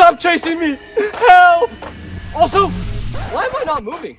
Stop chasing me! Help! Also, why am I not moving?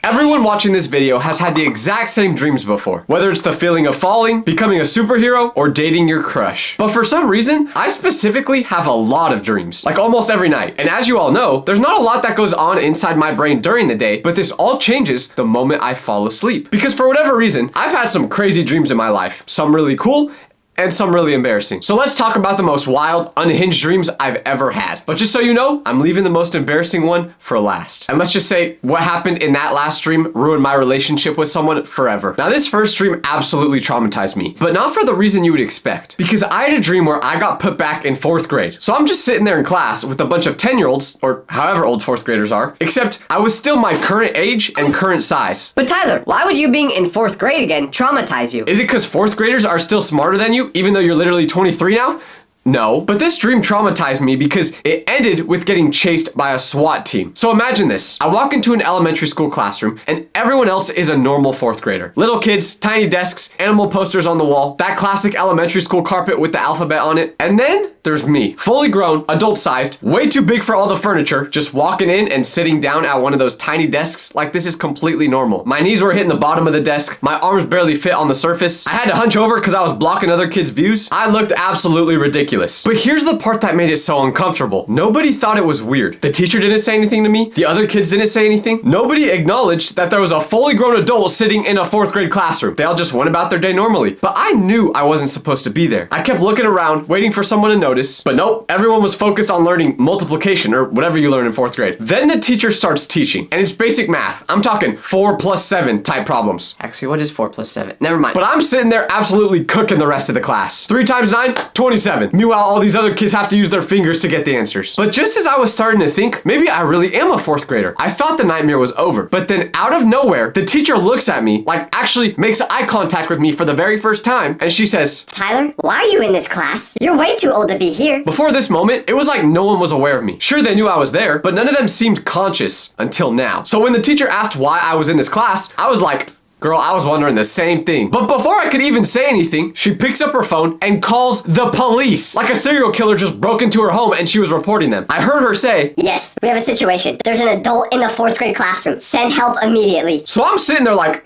Everyone watching this video has had the exact same dreams before, whether it's the feeling of falling, becoming a superhero, or dating your crush. But for some reason, I specifically have a lot of dreams, like almost every night. And as you all know, there's not a lot that goes on inside my brain during the day, but this all changes the moment I fall asleep. Because for whatever reason, I've had some crazy dreams in my life, some really cool, and some really embarrassing. So let's talk about the most wild, unhinged dreams I've ever had. But just so you know, I'm leaving the most embarrassing one for last. And let's just say what happened in that last dream ruined my relationship with someone forever. Now this first dream absolutely traumatized me, but not for the reason you would expect. Because I had a dream where I got put back in 4th grade. So I'm just sitting there in class with a bunch of 10-year-olds, or however old 4th graders are, except I was still my current age and current size. But Tyler, why would you being in 4th grade again traumatize you? Is it because 4th graders are still smarter than you, even though you're literally 23 now? No, but this dream traumatized me because it ended with getting chased by a SWAT team. So imagine this. I walk into an elementary school classroom and everyone else is a normal 4th grader. Little kids, tiny desks, animal posters on the wall, that classic elementary school carpet with the alphabet on it. And then there's me, fully grown, adult-sized, way too big for all the furniture, just walking in and sitting down at one of those tiny desks like this is completely normal. My knees were hitting the bottom of the desk. My arms barely fit on the surface. I had to hunch over because I was blocking other kids' views. I looked absolutely ridiculous. But here's the part that made it so uncomfortable. Nobody thought it was weird. The teacher didn't say anything to me. The other kids didn't say anything. Nobody acknowledged that there was a fully grown adult sitting in a 4th grade classroom. They all just went about their day normally. But I knew I wasn't supposed to be there. I kept looking around, waiting for someone to notice. But nope, everyone was focused on learning multiplication or whatever you learn in 4th grade. Then the teacher starts teaching, and it's basic math. I'm talking 4 + 7 type problems. Actually, what is 4 + 7? Never mind. But I'm sitting there absolutely cooking the rest of the class. 3 × 9, 27. Meanwhile, all these other kids have to use their fingers to get the answers. But just as I was starting to think, maybe I really am a 4th grader, I thought the nightmare was over. But then out of nowhere, the teacher looks at me, like actually makes eye contact with me for the very first time, and she says, Tyler, why are you in this class? You're way too old to be here. Before this moment, it was like no one was aware of me. Sure, they knew I was there, but none of them seemed conscious until now. So when the teacher asked why I was in this class, I was like, girl, I was wondering the same thing. But before I could even say anything, she picks up her phone and calls the police. Like a serial killer just broke into her home and she was reporting them. I heard her say, Yes, we have a situation. There's an adult in the 4th grade classroom. Send help immediately. So I'm sitting there like,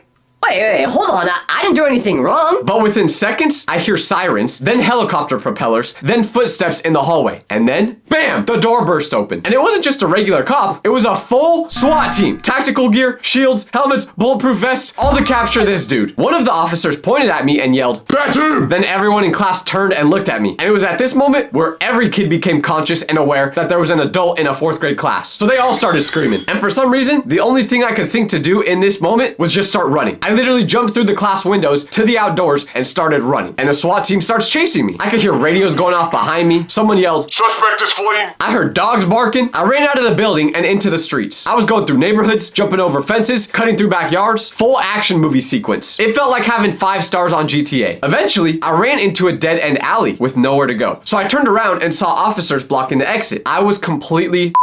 Wait, hold on. I didn't do anything wrong. But within seconds, I hear sirens, then helicopter propellers, then footsteps in the hallway. And then, bam, the door burst open. And it wasn't just a regular cop, it was a full SWAT team. Tactical gear, shields, helmets, bulletproof vests, all to capture this dude. One of the officers pointed at me and yelled, "That's him!" Then everyone in class turned and looked at me. And it was at this moment where every kid became conscious and aware that there was an adult in a 4th grade class. So they all started screaming. And for some reason, the only thing I could think to do in this moment was just start running. I literally jumped through the class windows to the outdoors and started running. And the SWAT team starts chasing me. I could hear radios going off behind me. Someone yelled, "Suspect is fleeing." I heard dogs barking. I ran out of the building and into the streets. I was going through neighborhoods, jumping over fences, cutting through backyards. Full action movie sequence. It felt like having 5 stars on GTA. Eventually, I ran into a dead-end alley with nowhere to go. So I turned around and saw officers blocking the exit. I was completely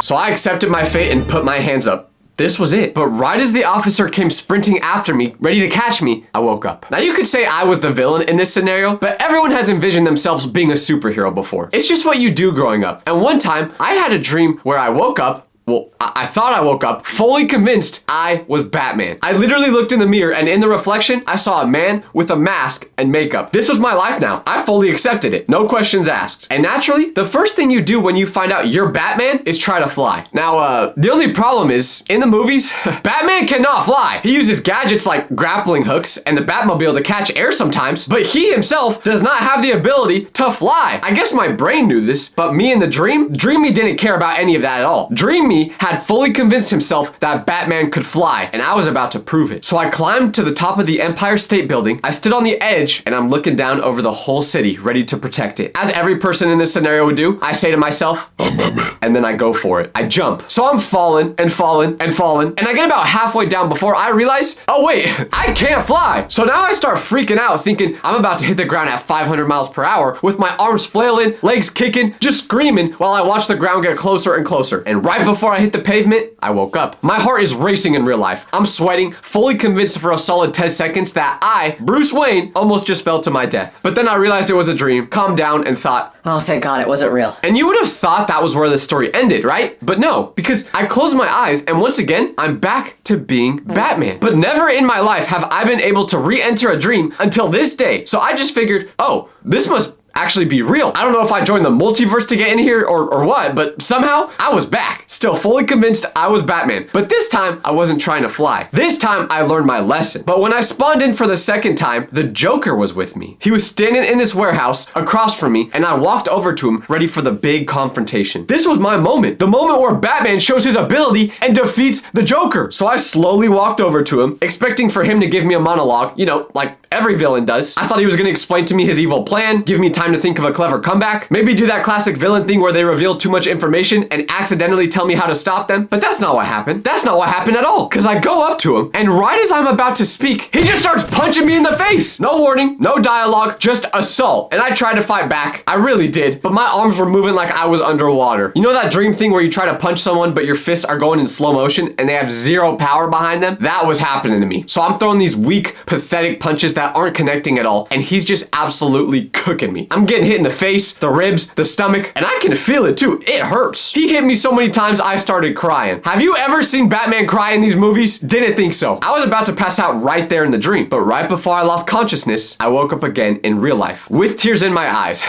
so I accepted my fate and put my hands up. This was it. But right as the officer came sprinting after me, ready to catch me, I woke up. Now you could say I was the villain in this scenario, but everyone has envisioned themselves being a superhero before. It's just what you do growing up. And one time, I had a dream where I woke up, well, I thought I woke up fully convinced I was Batman. I literally looked in the mirror and in the reflection, I saw a man with a mask and makeup. This was my life now. I fully accepted it. No questions asked. And naturally, the first thing you do when you find out you're Batman is try to fly. Now, the only problem is, in the movies, Batman cannot fly. He uses gadgets like grappling hooks and the Batmobile to catch air sometimes, but he himself does not have the ability to fly. I guess my brain knew this, but me in the dream me didn't care about any of that at all. Dream me had fully convinced himself that Batman could fly, and I was about to prove it. So I climbed to the top of the Empire State Building. I stood on the edge, and I'm looking down over the whole city, ready to protect it. As every person in this scenario would do, I say to myself, "I'm Batman," and then I go for it. I jump. So I'm falling and falling and falling, and I get about halfway down before I realize, oh wait, I can't fly. So now I start freaking out, thinking I'm about to hit the ground at 500 miles per hour with my arms flailing, legs kicking, just screaming while I watch the ground get closer and closer. And right before before I hit the pavement, I woke up. My heart is racing in real life. I'm sweating, fully convinced for a solid 10 seconds that I, Bruce Wayne, almost just fell to my death. But then I realized it was a dream, calmed down, and thought, Oh, thank God it wasn't real. and you would have thought that was where the story ended, right? But no, because I closed my eyes and once again, I'm back to being Batman. But never in my life have I been able to re-enter a dream until this day. So I just figured, oh, this must actually be real. I don't know if I joined the multiverse to get in here or what, but somehow I was back. Still fully convinced I was Batman. But this time I wasn't trying to fly. This time I learned my lesson. But when I spawned in for the second time, the Joker was with me. He was standing in this warehouse across from me and I walked over to him ready for the big confrontation. This was my moment. The moment where Batman shows his ability and defeats the Joker. So I slowly walked over to him, expecting for him to give me a monologue, you know, like every villain does. I thought he was gonna explain to me his evil plan, give me time to think of a clever comeback, maybe do that classic villain thing where they reveal too much information and accidentally tell me how to stop them. But that's not what happened. That's not what happened at all. Cause I go up to him and right as I'm about to speak, he just starts punching me in the face. No warning, no dialogue, just assault. And I tried to fight back. I really did, but my arms were moving like I was underwater. You know that dream thing where you try to punch someone but your fists are going in slow motion and they have zero power behind them? That was happening to me. So I'm throwing these weak, pathetic punches that aren't connecting at all, and he's just absolutely cooking me. I'm getting hit in the face, the ribs, the stomach, and I can feel it too. It hurts. He hit me so many times I started crying. Have you ever seen Batman cry in these movies? Didn't think so. I was about to pass out right there in the dream, but right before I lost consciousness, I woke up again in real life with tears in my eyes.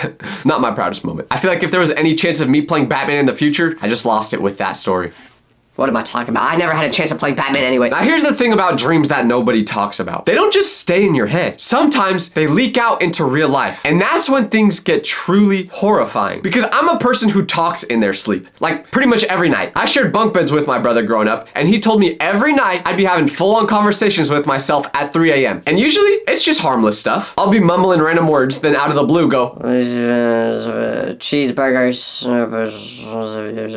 Not my proudest moment. I feel like if there was any chance of me playing Batman in the future, I just lost it with that story. What am I talking about? I never had a chance of playing Batman anyway. Now here's the thing about dreams that nobody talks about. They don't just stay in your head. Sometimes they leak out into real life. And that's when things get truly horrifying. Because I'm a person who talks in their sleep. Like pretty much every night. I shared bunk beds with my brother growing up and he told me every night I'd be having full-on conversations with myself at 3 a.m. And usually it's just harmless stuff. I'll be mumbling random words, then out of the blue go, cheeseburgers.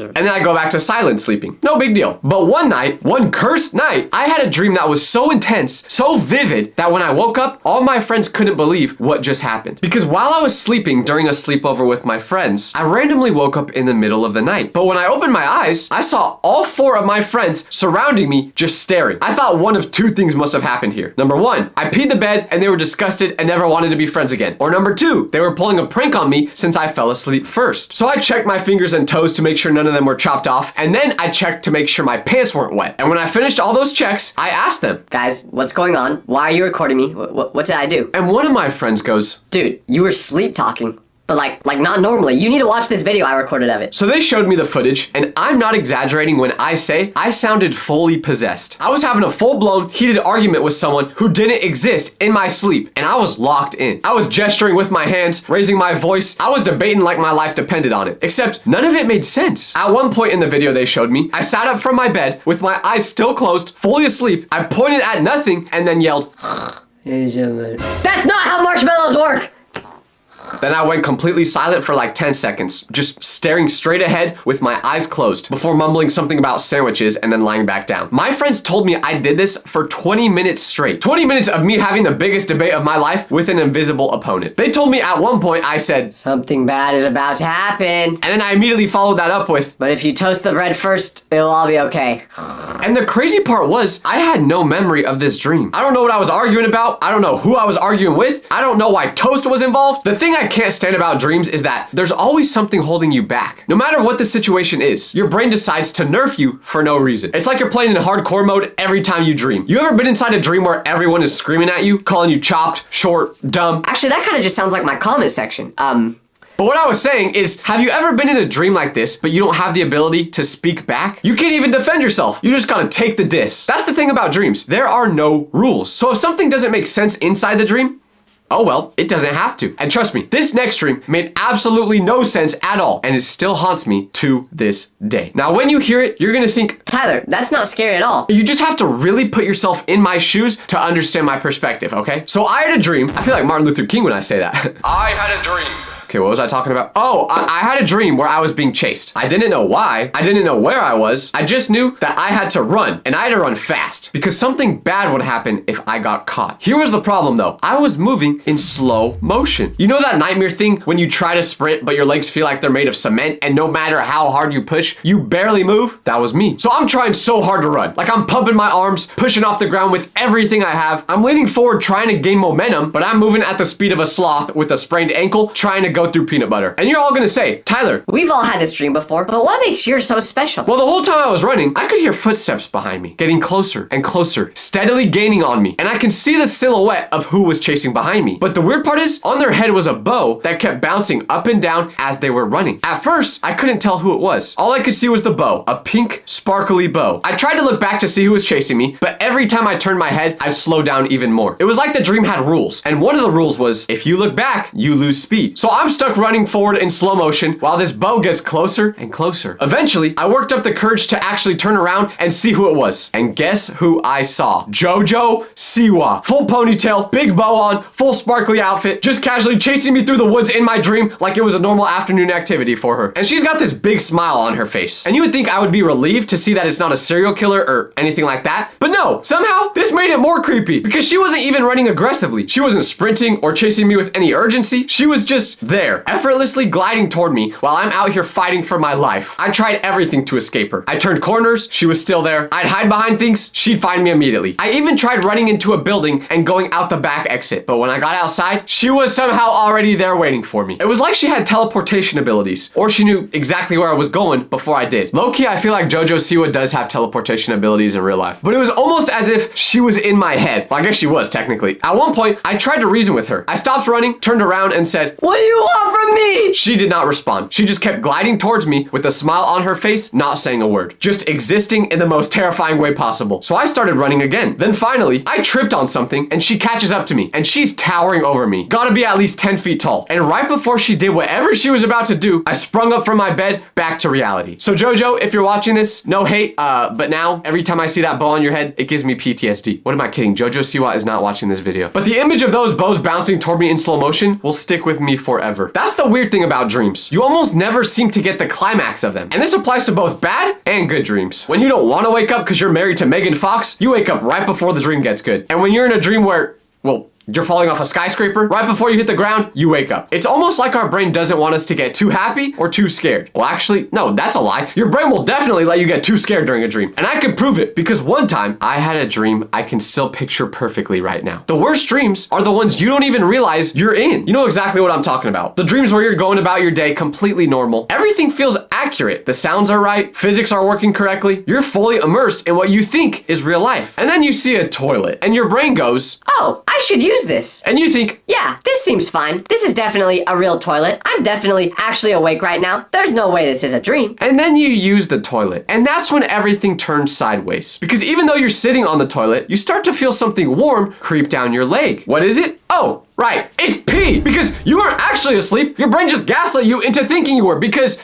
and then I go back to silent sleeping. No big deal. But one night, one cursed night, I had a dream that was so intense, so vivid, that when I woke up, all my friends couldn't believe what just happened. Because while I was sleeping during a sleepover with my friends, I randomly woke up in the middle of the night. But when I opened my eyes, I saw all 4 of my friends surrounding me, just staring. I thought one of 2 things must have happened here. Number 1, I peed the bed and they were disgusted and never wanted to be friends again. Or number 2, they were pulling a prank on me since I fell asleep first. So I checked my fingers and toes to make sure none of them were chopped off, and then I checked to make sure my pants weren't wet. And when I finished all those checks, I asked them, Guys, what's going on? Why are you recording me? What did I do? and one of my friends goes, Dude, you were sleep talking. But like not normally. You need to watch this video I recorded of it. so they showed me the footage, and I'm not exaggerating when I say I sounded fully possessed. I was having a full-blown heated argument with someone who didn't exist in my sleep, and I was locked in. I was gesturing with my hands, raising my voice. I was debating like my life depended on it, except none of it made sense. At one point in the video they showed me, I sat up from my bed with my eyes still closed, fully asleep. I pointed at nothing and then yelled, That's not how marshmallows work! Then I went completely silent for like 10 seconds, just staring straight ahead with my eyes closed before mumbling something about sandwiches and then lying back down. My friends told me I did this for 20 minutes straight. 20 minutes of me having the biggest debate of my life with an invisible opponent. They told me at one point I said, Something bad is about to happen. and then I immediately followed that up with, But if you toast the bread first, it'll all be okay. and the crazy part was I had no memory of this dream. I don't know what I was arguing about. I don't know who I was arguing with. I don't know why toast was involved. The thing I can't stand about dreams is that there's always something holding you back. No matter what the situation is, your brain decides to nerf you for no reason. It's like you're playing in hardcore mode every time you dream. You ever been inside a dream where everyone is screaming at you, calling you chopped, short, dumb? Actually, that kind of just sounds like my comment section. But what I was saying is, have you ever been in a dream like this, but you don't have the ability to speak back? You can't even defend yourself. You just gotta take the diss. That's the thing about dreams. There are no rules. So if something doesn't make sense inside the dream, oh well, it doesn't have to. And trust me, this next dream made absolutely no sense at all, and it still haunts me to this day. Now, when you hear it, you're gonna think, Tyler, that's not scary at all. you just have to really put yourself in my shoes to understand my perspective, okay? So I had a dream. I feel like Martin Luther King when I say that. I had a dream Okay, what was I talking about? Oh, I had a dream where I was being chased. I didn't know why. I didn't know where I was. I just knew that I had to run, and I had to run fast because something bad would happen if I got caught. Here was the problem though. I was moving in slow motion. You know that nightmare thing when you try to sprint, but your legs feel like they're made of cement, and no matter how hard you push, you barely move? That was me. So I'm trying so hard to run. Like I'm pumping my arms, pushing off the ground with everything I have. I'm leaning forward trying to gain momentum, but I'm moving at the speed of a sloth with a sprained ankle trying to go through peanut butter. And you're all gonna say, Tyler, We've all had this dream before, but what makes yours so special? well, the whole time I was running, I could hear footsteps behind me, getting closer and closer, steadily gaining on me. And I can see the silhouette of who was chasing behind me. But the weird part is, on their head was a bow that kept bouncing up and down as they were running. At first, I couldn't tell who it was. All I could see was the bow, a pink, sparkly bow. I tried to look back to see who was chasing me, but every time I turned my head, I'd slow down even more. It was like the dream had rules. And one of the rules was, if you look back, you lose speed. So I'm stuck running forward in slow motion while this bow gets closer and closer. Eventually, I worked up the courage to actually turn around and see who it was. And guess who I saw? JoJo Siwa. Full ponytail, big bow on, full sparkly outfit, just casually chasing me through the woods in my dream like it was a normal afternoon activity for her. And she's got this big smile on her face. And you would think I would be relieved to see that it's not a serial killer or anything like that. But no, somehow this made it more creepy because she wasn't even running aggressively. She wasn't sprinting or chasing me with any urgency. She was just there, effortlessly gliding toward me while I'm out here fighting for my life. I tried everything to escape her. I turned corners, she was still there. I'd hide behind things, she'd find me immediately. I even tried running into a building and going out the back exit, but when I got outside, she was somehow already there waiting for me. It was like she had teleportation abilities, or she knew exactly where I was going before I did. Low-key, I feel like JoJo Siwa does have teleportation abilities in real life, but it was almost as if she was in my head. Well, I guess she was technically. At one point, I tried to reason with her. I stopped running, turned around, and said, "What do you want from me?" She did not respond. She just kept gliding towards me with a smile on her face, not saying a word, just existing in the most terrifying way possible. So I started running again. Then finally, I tripped on something and she catches up to me and she's towering over me. Gotta be at least 10 feet tall. And right before she did whatever she was about to do, I sprung up from my bed back to reality. So JoJo, if you're watching this, no hate, but now every time I see that bow on your head, it gives me PTSD. What am I kidding? JoJo Siwa is not watching this video. But the image of those bows bouncing toward me in slow motion will stick with me forever. That's the weird thing about dreams. You almost never seem to get the climax of them. And this applies to both bad and good dreams. When you don't want to wake up because you're married to Megan Fox, you wake up right before the dream gets good. And when you're in a dream where, well, you're falling off a skyscraper, right before you hit the ground, you wake up. It's almost like our brain doesn't want us to get too happy or too scared. Well, actually, no, that's a lie. Your brain will definitely let you get too scared during a dream. And I can prove it because one time I had a dream I can still picture perfectly right now. The worst dreams are the ones you don't even realize you're in. You know exactly what I'm talking about. The dreams where you're going about your day completely normal. Everything feels accurate. The sounds are right. Physics are working correctly. You're fully immersed in what you think is real life. And then you see a toilet and your brain goes, Oh, I should use this. and you think, Yeah, this seems fine. This is definitely a real toilet. I'm definitely actually awake right now. There's no way this is a dream. and then you use the toilet. And that's when everything turns sideways. Because even though you're sitting on the toilet, you start to feel something warm creep down your leg. What is it? Oh, right, it's pee! Because you weren't actually asleep. Your brain just gaslit you into thinking you were because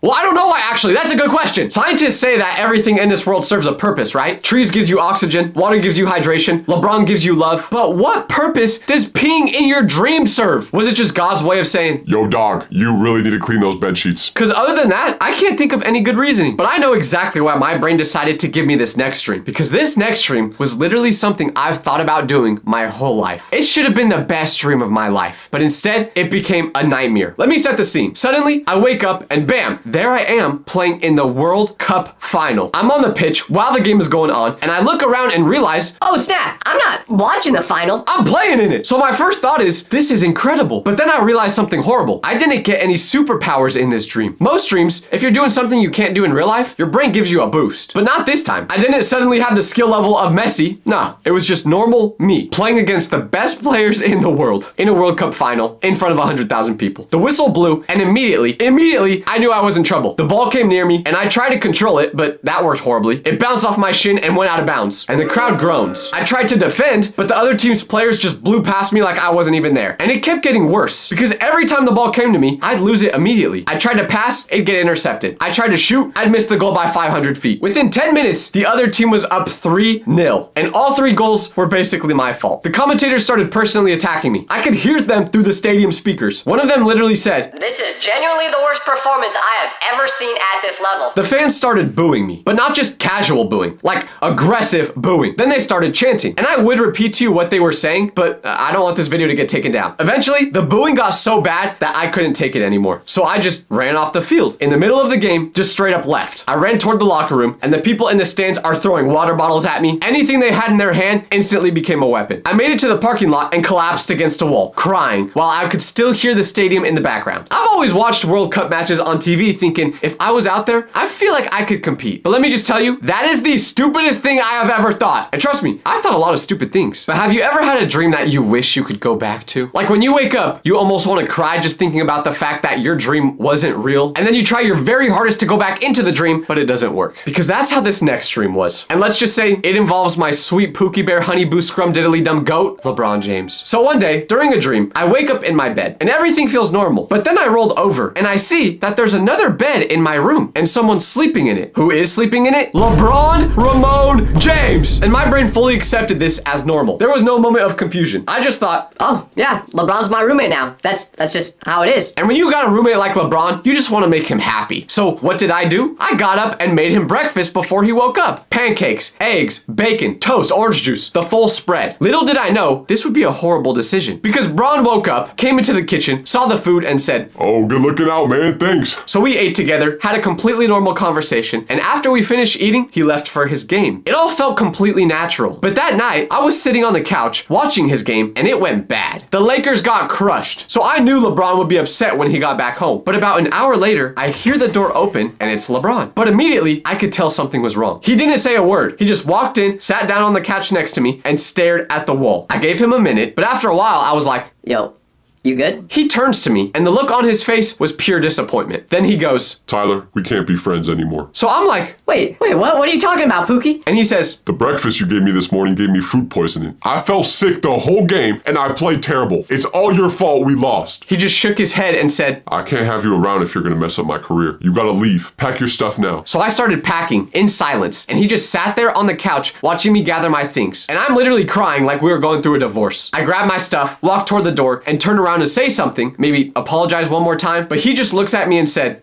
well, I don't know why actually. That's a good question. Scientists say that everything in this world serves a purpose, right? Trees gives you oxygen, water gives you hydration, LeBron gives you love. But what purpose does peeing in your dream serve? Was it just God's way of saying, Yo, dog, you really need to clean those bed sheets. because other than that, I can't think of any good reasoning. But I know exactly why my brain decided to give me this next dream. Because this next dream was literally something I've thought about doing my whole life. It should have been the best dream of my life. But instead, it became a nightmare. Let me set the scene. Suddenly, I wake up and bam, there I am playing in the World Cup final. I'm on the pitch while the game is going on, and I look around and realize, Oh snap, I'm not watching the final. I'm playing in it. So my first thought is, this is incredible. But then I realized something horrible. I didn't get any superpowers in this dream. Most dreams, if you're doing something you can't do in real life, your brain gives you a boost. But not this time. I didn't suddenly have the skill level of Messi. Nah, it was just normal me playing against the best players in the world in a World Cup final in front of 100,000 people. The whistle blew, and immediately, I knew I was in trouble. The ball came near me, and I tried to control it, but that worked horribly. It bounced off my shin and went out of bounds, and the crowd groans. I tried to defend, but the other team's players just blew past me like I wasn't even there. And it kept getting worse, because every time the ball came to me, I'd lose it immediately. I tried to pass, it'd get intercepted. I tried to shoot, I'd miss the goal by 500 feet. Within 10 minutes, the other team was up 3-0, and all 3 goals were basically my fault. The commentators started personally attacking me. I could hear them through the stadium speakers. One of them literally said, This is genuinely the worst performance I have ever seen at this level. the fans started booing me, but not just casual booing, like aggressive booing. Then they started chanting, and I would repeat to you what they were saying, but I don't want this video to get taken down. Eventually, the booing got so bad that I couldn't take it anymore. So I just ran off the field. In the middle of the game, just straight up left. I ran toward the locker room, and the people in the stands are throwing water bottles at me. Anything they had in their hand instantly became a weapon. I made it to the parking lot and collapsed against a wall, crying, while I could still hear the stadium in the background. I've always watched World Cup matches on TV thinking, if I was out there, I feel like I could compete. But let me just tell you, that is the stupidest thing I have ever thought. And trust me, I've thought a lot of stupid things. But have you ever had a dream that you wish you could go back to? Like when you wake up, you almost want to cry just thinking about the fact that your dream wasn't real. And then you try your very hardest to go back into the dream, but it doesn't work. Because that's how this next dream was. And let's just say it involves my sweet Pookie Bear Honey Boo Scrum Diddly Dum Goat, LeBron James. So one day, during a dream, I wake up in my bed and everything feels normal. But then I rolled over and I see that there's another bed in my room and someone's sleeping in it. Who is sleeping in it? LeBron Ramon James. And my brain fully accepted this as normal. There was no moment of confusion. I just thought, Oh, yeah, LeBron's my roommate now. That's just how it is. and when you got a roommate like LeBron, you just want to make him happy. So what did I do? I got up and made him breakfast before he woke up. Pancakes, eggs, bacon, toast, orange juice, the full spread. Little did I know, this would be a horrible decision. Because Bron woke up, came into the kitchen, saw the food, and said, Oh, good looking out, man. Thanks. so we ate together, had a completely normal conversation, and after we finished eating, he left for his game. It all felt completely natural. But that night, I was sitting on the couch watching his game, and it went bad. The Lakers got crushed, so I knew LeBron would be upset when he got back home. But about an hour later, I hear the door open, and it's LeBron. But immediately, I could tell something was wrong. He didn't say a word. He just walked in, sat down on the couch next to me, and stared at the wall. I gave him a minute, but after a while, I was like, Yo, you good? he turns to me, and the look on his face was pure disappointment. Then he goes, Tyler, we can't be friends anymore. so I'm like, Wait, what are you talking about, Pookie? and he says, The breakfast you gave me this morning gave me food poisoning. I felt sick the whole game and I played terrible. It's all your fault we lost. he just shook his head and said, I can't have you around if you're gonna mess up my career. You gotta leave. Pack your stuff now. so I started packing in silence, and he just sat there on the couch watching me gather my things. And I'm literally crying like we were going through a divorce. I grabbed my stuff, walked toward the door, and turned around to say something, maybe apologize one more time, but he just looks at me and said,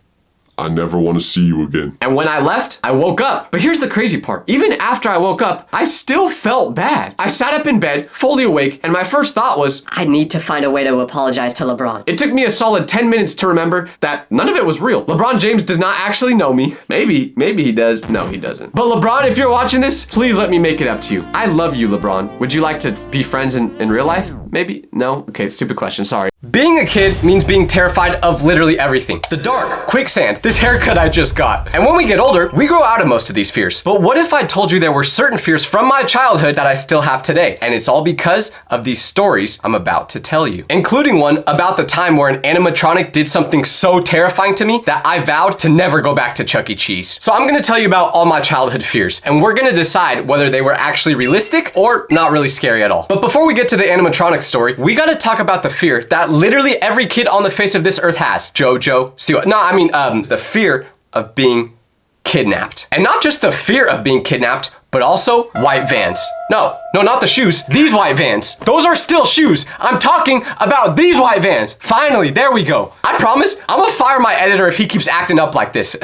I never want to see you again. and when I left, I woke up. But here's the crazy part. Even after I woke up, I still felt bad. I sat up in bed, fully awake, and my first thought was, I need to find a way to apologize to LeBron. it took me a solid 10 minutes to remember that none of it was real. LeBron James does not actually know me. Maybe he does. No, he doesn't. But LeBron, if you're watching this, please let me make it up to you. I love you, LeBron. Would you like to be friends in real life? Maybe? No? Okay, stupid question, sorry. Being a kid means being terrified of literally everything. The dark, quicksand, this haircut I just got. And when we get older, we grow out of most of these fears. But what if I told you there were certain fears from my childhood that I still have today? And it's all because of these stories I'm about to tell you. Including one about the time where an animatronic did something so terrifying to me that I vowed to never go back to Chuck E. Cheese. So I'm gonna tell you about all my childhood fears, and we're gonna decide whether they were actually realistic or not really scary at all. But before we get to the animatronic story, we gotta talk about the fear that literally every kid on the face of this earth has. Jojo, see what? No, I mean, the fear of being kidnapped. And not just the fear of being kidnapped, but also white vans. No, not the shoes. These white vans. Those are still shoes. I'm talking about these white vans. Finally, there we go. I promise, I'm gonna fire my editor if he keeps acting up like this.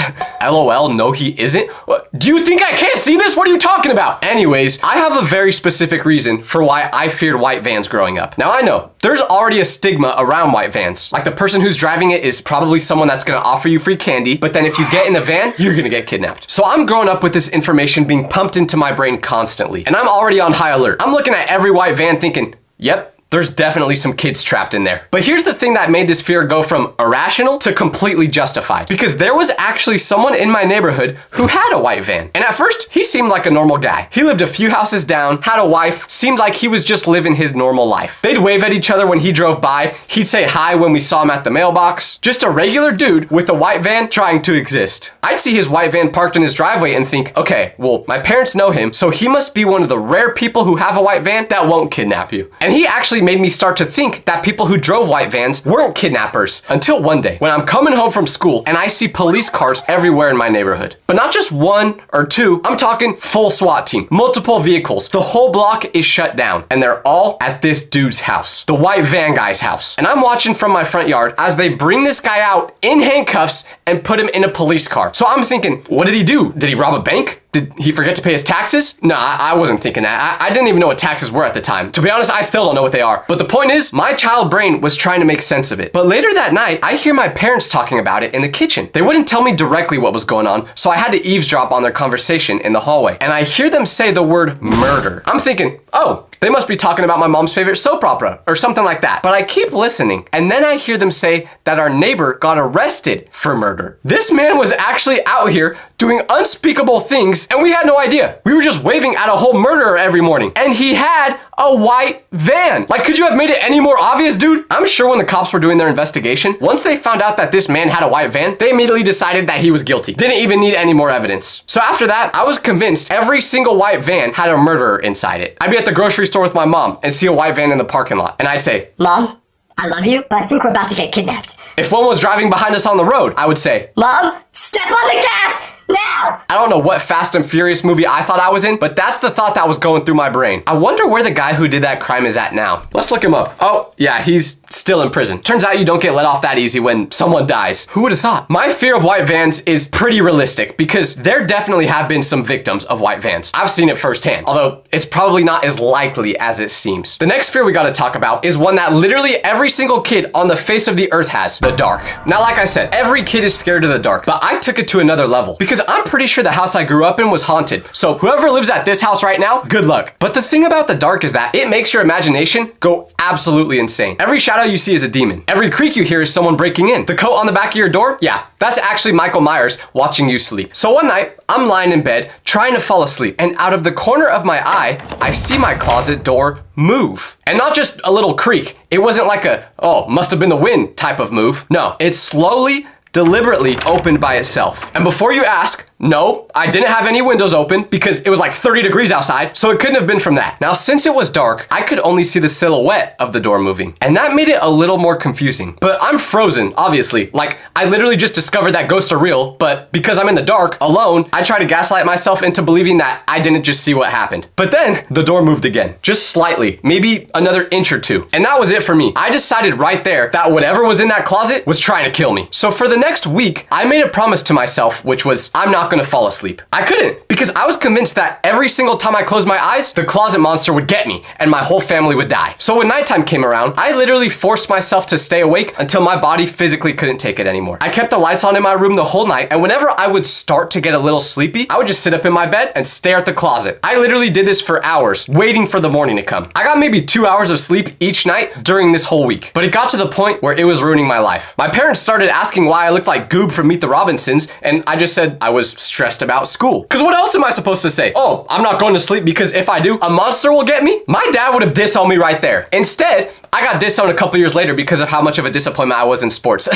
LOL, no he isn't. What? Do you think I can't see this? What are you talking about? Anyways, I have a very specific reason for why I feared white vans growing up. Now I know, there's already a stigma around white vans. Like the person who's driving it is probably someone that's gonna offer you free candy, but then if you get in the van, you're gonna get kidnapped. So I'm growing up with this information being pumped into my brain constantly, and I'm already on high alert. I'm looking at every white van thinking, yep, there's definitely some kids trapped in there. But here's the thing that made this fear go from irrational to completely justified. Because there was actually someone in my neighborhood who had a white van. And at first, he seemed like a normal guy. He lived a few houses down, had a wife, seemed like he was just living his normal life. They'd wave at each other when he drove by. He'd say hi when we saw him at the mailbox. Just a regular dude with a white van trying to exist. I'd see his white van parked in his driveway and think, okay, well, my parents know him, so he must be one of the rare people who have a white van that won't kidnap you. And he actually made me start to think that people who drove white vans weren't kidnappers until one day when I'm coming home from school and I see police cars everywhere in my neighborhood. But not just one or two, I'm talking full SWAT team, multiple vehicles. The whole block is shut down and they're all at this dude's house, the white van guy's house. And I'm watching from my front yard as they bring this guy out in handcuffs and put him in a police car. So I'm thinking, what did he do? Did he rob a bank? Did he forget to pay his taxes? No, I wasn't thinking that. I didn't even know what taxes were at the time. To be honest, I still don't know what they are. But the point is, my child brain was trying to make sense of it. But later that night, I hear my parents talking about it in the kitchen. They wouldn't tell me directly what was going on, so I had to eavesdrop on their conversation in the hallway. And I hear them say the word murder. I'm thinking, oh, they must be talking about my mom's favorite soap opera or something like that. But I keep listening, and then I hear them say that our neighbor got arrested for murder. This man was actually out here doing unspeakable things, and we had no idea. We were just waving at a whole murderer every morning, and he had a white van. Like, could you have made it any more obvious, dude? I'm sure when the cops were doing their investigation, once they found out that this man had a white van, they immediately decided that he was guilty. Didn't even need any more evidence. So after that, I was convinced every single white van had a murderer inside it. I'd be at the grocery store with my mom and see a white van in the parking lot, and I'd say, Mom, I love you, but I think we're about to get kidnapped. if one was driving behind us on the road, I would say, Mom, step on the gas now! I don't know what Fast and Furious movie I thought I was in, but that's the thought that was going through my brain. I wonder where the guy who did that crime is at now. Let's look him up. Oh, yeah, he's still in prison. Turns out you don't get let off that easy when someone dies. Who would have thought? My fear of white vans is pretty realistic because there definitely have been some victims of white vans. I've seen it firsthand, although it's probably not as likely as it seems. The next fear we gotta talk about is one that literally every single kid on the face of the earth has, the dark. Now, like I said, every kid is scared of the dark, but I took it to another level because I'm pretty sure the house I grew up in was haunted. So whoever lives at this house right now, good luck. But the thing about the dark is that it makes your imagination go absolutely insane. Every shadow you see is a demon. Every creak you hear is someone breaking in. The coat on the back of your door, yeah, that's actually Michael Myers watching you sleep. So one night, I'm lying in bed trying to fall asleep, and out of the corner of my eye, I see my closet door move. And not just a little creak. It wasn't like a, oh, must have been the wind type of move. No, it slowly, deliberately opened by itself. And before you ask, no, I didn't have any windows open because it was like 30 degrees outside, so it couldn't have been from that. Now, since it was dark, I could only see the silhouette of the door moving, and that made it a little more confusing. But I'm frozen, obviously. Like, I literally just discovered that ghosts are real, but because I'm in the dark, alone, I try to gaslight myself into believing that I didn't just see what happened. But then, the door moved again, just slightly, maybe another inch or two. And that was it for me. I decided right there that whatever was in that closet was trying to kill me. So for the next week, I made a promise to myself, which was, I'm not gonna fall asleep. I couldn't, because I was convinced that every single time I closed my eyes, the closet monster would get me and my whole family would die. So when nighttime came around, I literally forced myself to stay awake until my body physically couldn't take it anymore. I kept the lights on in my room the whole night, and whenever I would start to get a little sleepy, I would just sit up in my bed and stare at the closet. I literally did this for hours, waiting for the morning to come. I got maybe 2 hours of sleep each night during this whole week, but it got to the point where it was ruining my life. My parents started asking why I looked like Goob from Meet the Robinsons, and I just said I was stressed about school. Because what else am I supposed to say? Oh, I'm not going to sleep because if I do, a monster will get me? My dad would have disowned me right there. Instead, I got disowned a couple years later because of how much of a disappointment I was in sports.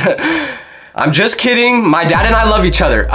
I'm just kidding. My dad and I love each other.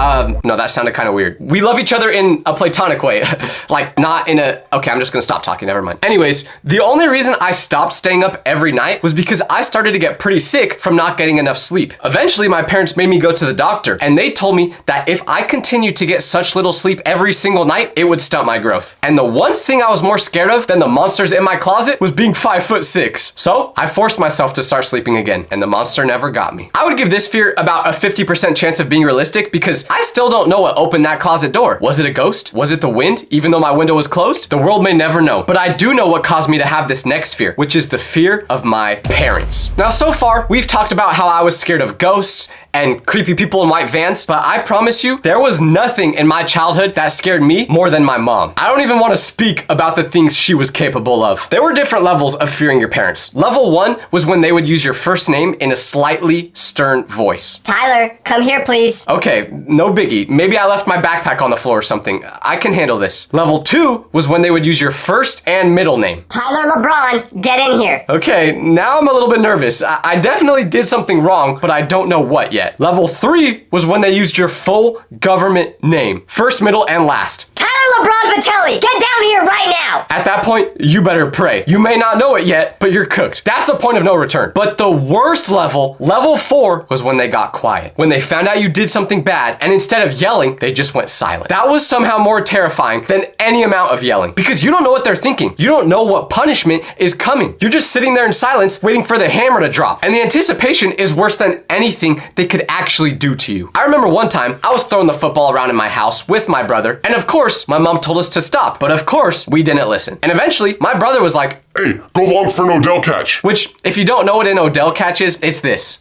No, that sounded kind of weird. We love each other in a platonic way. Like, not in a, okay, I'm just gonna stop talking, never mind. Anyways, the only reason I stopped staying up every night was because I started to get pretty sick from not getting enough sleep. Eventually, my parents made me go to the doctor, and they told me that if I continued to get such little sleep every single night, it would stunt my growth. And the one thing I was more scared of than the monsters in my closet was being 5'6". So I forced myself to start sleeping again, and the monster never got me. I would give this fear a about a 50% chance of being realistic because I still don't know what opened that closet door. Was it a ghost? Was it the wind? Even though my window was closed? The world may never know. But I do know what caused me to have this next fear, which is the fear of my parents. Now, so far, we've talked about how I was scared of ghosts and creepy people in white vans, but I promise you, there was nothing in my childhood that scared me more than my mom. I don't even want to speak about the things she was capable of. There were different levels of fearing your parents. Level 1 was when they would use your first name in a slightly stern voice. Tyler, come here, please. Okay, no biggie. Maybe I left my backpack on the floor or something. I can handle this. Level 2 was when they would use your first and middle name. Tyler LeBron, get in here. Okay, now I'm a little bit nervous. I definitely did something wrong, but I don't know what yet. Level 3 was when they used your full government name. First, middle, and last. Tyler LeBron Vitelli, get down here right now. At that point, you better pray. You may not know it yet, but you're cooked. That's the point of no return. But the worst level, level 4, was when they got quiet. When they found out you did something bad, and instead of yelling, they just went silent. That was somehow more terrifying than any amount of yelling, because you don't know what they're thinking. You don't know what punishment is coming. You're just sitting there in silence, waiting for the hammer to drop. And the anticipation is worse than anything they could actually do to you. I remember one time, I was throwing the football around in my house with my brother, and of course, my mom told us to stop, but of course, we didn't listen. And eventually, my brother was like, Hey, go long for an Odell catch. which, if you don't know what an Odell catch is, it's this.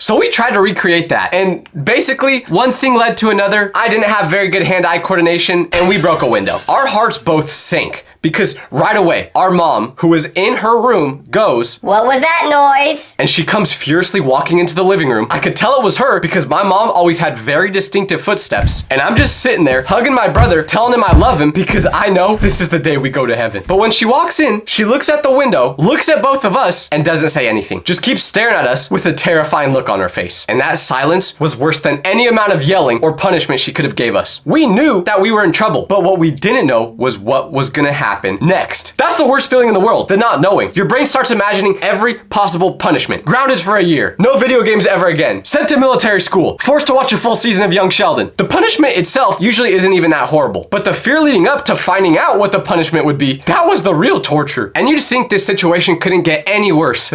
So we tried to recreate that, and basically, one thing led to another. I didn't have very good hand-eye coordination, and we broke a window. Our hearts both sank, because right away, our mom, who was in her room, goes, What was that noise? and she comes furiously walking into the living room. I could tell it was her because my mom always had very distinctive footsteps, and I'm just sitting there, hugging my brother, telling him I love him because I know this is the day we go to heaven. But when she walks in, she looks at the window, looks at both of us, and doesn't say anything. Just keeps staring at us with a terrifying look on her face. And that silence was worse than any amount of yelling or punishment she could have gave us. We knew that we were in trouble, but what we didn't know was what was gonna happen next. That's the worst feeling in the world, the not knowing. Your brain starts imagining every possible punishment. Grounded for a year, no video games ever again, sent to military school, forced to watch a full season of Young Sheldon. The punishment itself usually isn't even that horrible, but the fear leading up to finding out what the punishment would be, that was the real torture. And you'd think this situation couldn't get any worse,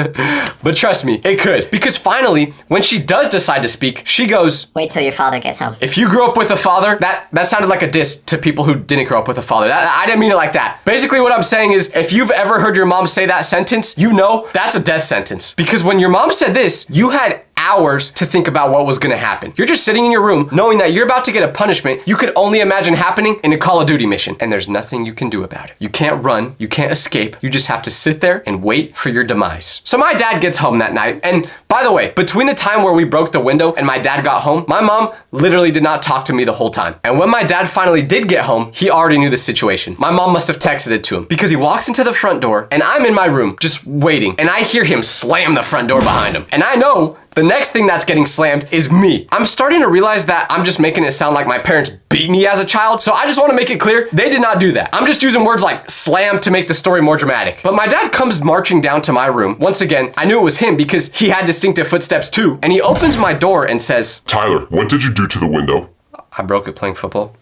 but trust me, it could. Because finally, when she does decide to speak, she goes, Wait till your father gets home. if you grew up with a father, that sounded like a diss to people who didn't grow up with a father. I didn't mean it like that. Basically what I'm saying is, if you've ever heard your mom say that sentence, you know that's a death sentence. Because when your mom said this, you had hours to think about what was gonna happen. You're just sitting in your room knowing that you're about to get a punishment you could only imagine happening in a Call of Duty mission, and there's nothing you can do about it. You can't run, you can't escape, you just have to sit there and wait for your demise. So my dad gets home that night, and by the way, between the time where we broke the window and my dad got home, my mom literally did not talk to me the whole time. And when my dad finally did get home, he already knew the situation. My mom must have texted it to him because he walks into the front door and I'm in my room just waiting, and I hear him slam the front door behind him. And I know the next thing that's getting slammed is me. I'm starting to realize that I'm just making it sound like my parents beat me as a child, so I just want to make it clear, they did not do that. I'm just using words like slam to make the story more dramatic. But my dad comes marching down to my room. Once again, I knew it was him because he had distinctive footsteps too, and he opens my door and says, Tyler, what did you do to the window? I broke it playing football.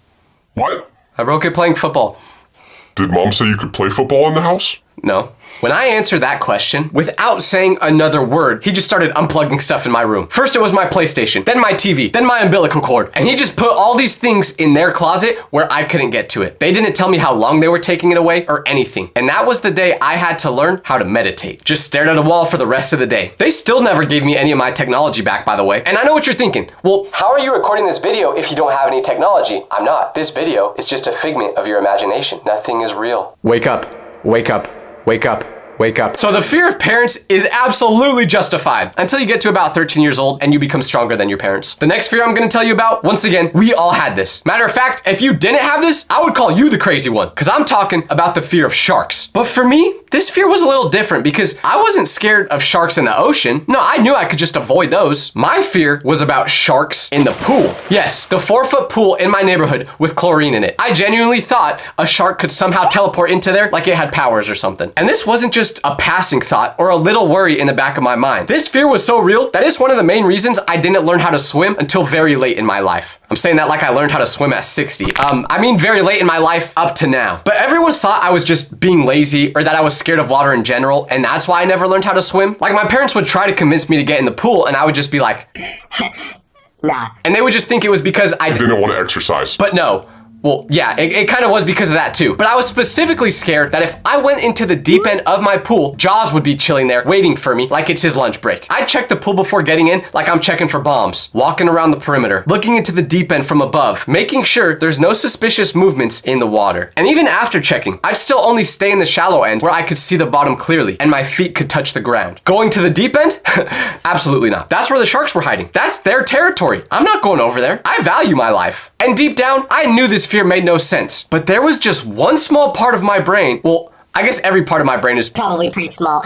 What? I broke it playing football. Did mom say you could play football in the house? No. When I answered that question, without saying another word, he just started unplugging stuff in my room. First it was my PlayStation, then my TV, then my umbilical cord, and he just put all these things in their closet where I couldn't get to it. They didn't tell me how long they were taking it away or anything. And that was the day I had to learn how to meditate. Just stared at a wall for the rest of the day. They still never gave me any of my technology back, by the way. And I know what you're thinking. Well, how are you recording this video if you don't have any technology? I'm not. This video is just a figment of your imagination. Nothing is real. Wake up. Wake up. Wake up. Wake up. So the fear of parents is absolutely justified until you get to about 13 years old and you become stronger than your parents. The next fear I'm gonna tell you about, once again, we all had this. Matter of fact, if you didn't have this, I would call you the crazy one, because I'm talking about the fear of sharks. But for me, this fear was a little different because I wasn't scared of sharks in the ocean. No, I knew I could just avoid those. My fear was about sharks in the pool. Yes, the 4-foot pool in my neighborhood with chlorine in it. I genuinely thought a shark could somehow teleport into there like it had powers or something. And this wasn't just a passing thought or a little worry in the back of my mind. This fear was so real that it's one of the main reasons I didn't learn how to swim until very late in my life. I'm saying that like I learned how to swim at 60. I mean very late in my life up to now. But everyone thought I was just being lazy or that I was scared of water in general, and that's why I never learned how to swim. Like my parents would try to convince me to get in the pool, and I would just be like, Nah. and they would just think it was because I Didn't want to exercise. But no. Well, yeah, it kind of was because of that too. But I was specifically scared that if I went into the deep end of my pool, Jaws would be chilling there waiting for me like it's his lunch break. I'd check the pool before getting in like I'm checking for bombs, walking around the perimeter, looking into the deep end from above, making sure there's no suspicious movements in the water. And even after checking, I'd still only stay in the shallow end where I could see the bottom clearly and my feet could touch the ground. Going to the deep end? Absolutely not. That's where the sharks were hiding. That's their territory. I'm not going over there. I value my life. And deep down, I knew this fear made no sense. But there was just one small part of my brain, well, I guess every part of my brain is Probably pretty small.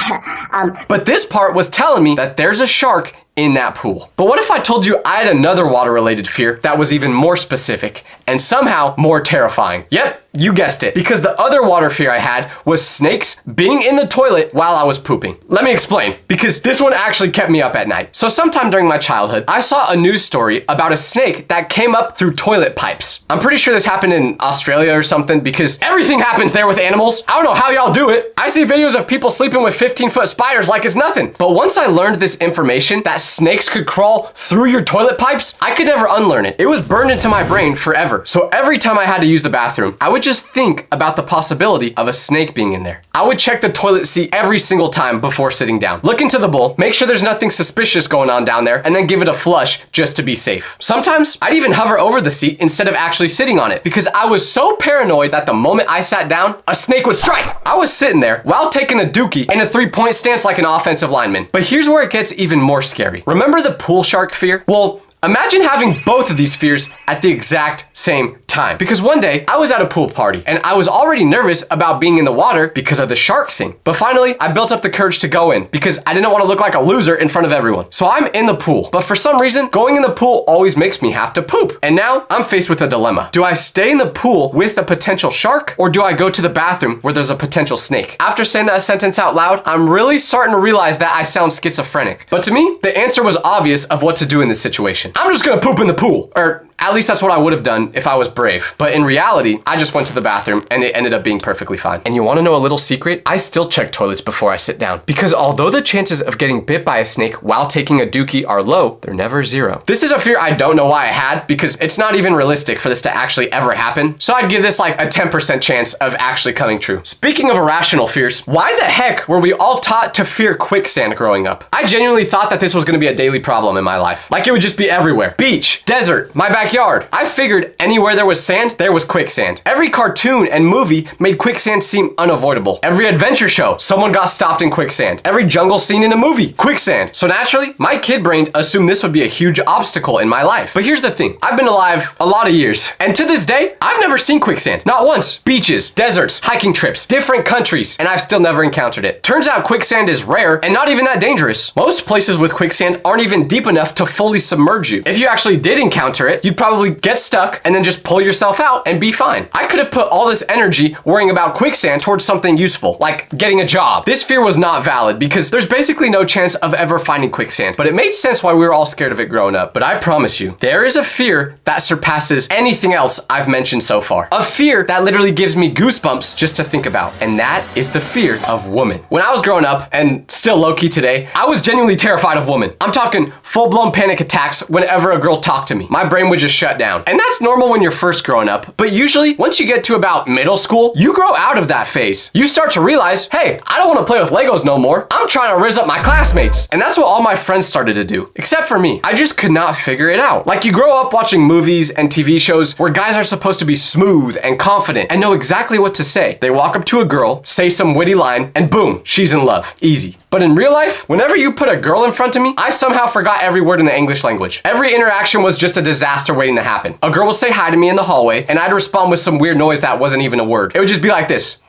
but this part was telling me that there's a shark in that pool. But what if I told you I had another water-related fear that was even more specific and somehow more terrifying? Yep, you guessed it, because the other water fear I had was snakes being in the toilet while I was pooping. Let me explain, because this one actually kept me up at night. So sometime during my childhood, I saw a news story about a snake that came up through toilet pipes. I'm pretty sure this happened in Australia or something, because everything happens there with animals. I don't know how y'all do it. I see videos of people sleeping with 15-foot spiders like it's nothing. But once I learned this information, that snakes could crawl through your toilet pipes, I could never unlearn it. It was burned into my brain forever. So every time I had to use the bathroom, I would just think about the possibility of a snake being in there. I would check the toilet seat every single time before sitting down. Look into the bowl, make sure there's nothing suspicious going on down there, and then give it a flush just to be safe. Sometimes I'd even hover over the seat instead of actually sitting on it because I was so paranoid that the moment I sat down, a snake would strike. I was sitting there while taking a dookie in a 3-point stance like an offensive lineman. But here's where it gets even more scary. Remember the pool shark fear? Well, imagine having both of these fears at the exact same time. Because one day I was at a pool party and I was already nervous about being in the water because of the shark thing. But finally, I built up the courage to go in because I didn't want to look like a loser in front of everyone. So I'm in the pool. But for some reason, going in the pool always makes me have to poop. And now I'm faced with a dilemma. Do I stay in the pool with a potential shark or do I go to the bathroom where there's a potential snake? After saying that sentence out loud, I'm really starting to realize that I sound schizophrenic. But to me, the answer was obvious of what to do in this situation. I'm just gonna poop in the pool. Or at least that's what I would have done if I was brave. But in reality, I just went to the bathroom and it ended up being perfectly fine. And you want to know a little secret? I still check toilets before I sit down. Because although the chances of getting bit by a snake while taking a dookie are low, they're never zero. This is a fear I don't know why I had because it's not even realistic for this to actually ever happen. So I'd give this like a 10% chance of actually coming true. Speaking of irrational fears, why the heck were we all taught to fear quicksand growing up? I genuinely thought that this was going to be a daily problem in my life. Like it would just be everywhere. Beach, desert, my backyard. I figured anywhere there was sand, there was quicksand. Every cartoon and movie made quicksand seem unavoidable. Every adventure show, someone got stopped in quicksand. Every jungle scene in a movie, quicksand. So naturally, my kid brain assumed this would be a huge obstacle in my life. But here's the thing, I've been alive a lot of years, and to this day, I've never seen quicksand. Not once. Beaches, deserts, hiking trips, different countries, and I've still never encountered it. Turns out quicksand is rare and not even that dangerous. Most places with quicksand aren't even deep enough to fully submerge you. If you actually did encounter it, you'd probably get stuck and then just pull yourself out and be fine. I could have put all this energy worrying about quicksand towards something useful, like getting a job. This fear was not valid because there's basically no chance of ever finding quicksand, but it made sense why we were all scared of it growing up. But I promise you, there is a fear that surpasses anything else I've mentioned so far. A fear that literally gives me goosebumps just to think about, and that is the fear of women. When I was growing up, and still low-key today, I was genuinely terrified of women. I'm talking full-blown panic attacks whenever a girl talked to me. My brain would just shut down. And that's normal when you're first growing up, but usually once you get to about middle school, you grow out of that phase. You start to realize, hey, I don't want to play with Legos no more. I'm trying to riz up my classmates. And that's what all my friends started to do, except for me. I just could not figure it out. Like you grow up watching movies and TV shows where guys are supposed to be smooth and confident and know exactly what to say. They walk up to a girl, say some witty line, and boom, she's in love. Easy. But in real life, whenever you put a girl in front of me, I somehow forgot every word in the English language. Every interaction was just a disaster waiting to happen. A girl would say hi to me in the hallway, and I'd respond with some weird noise that wasn't even a word. It would just be like this.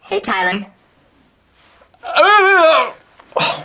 Hey, Tyler. Oh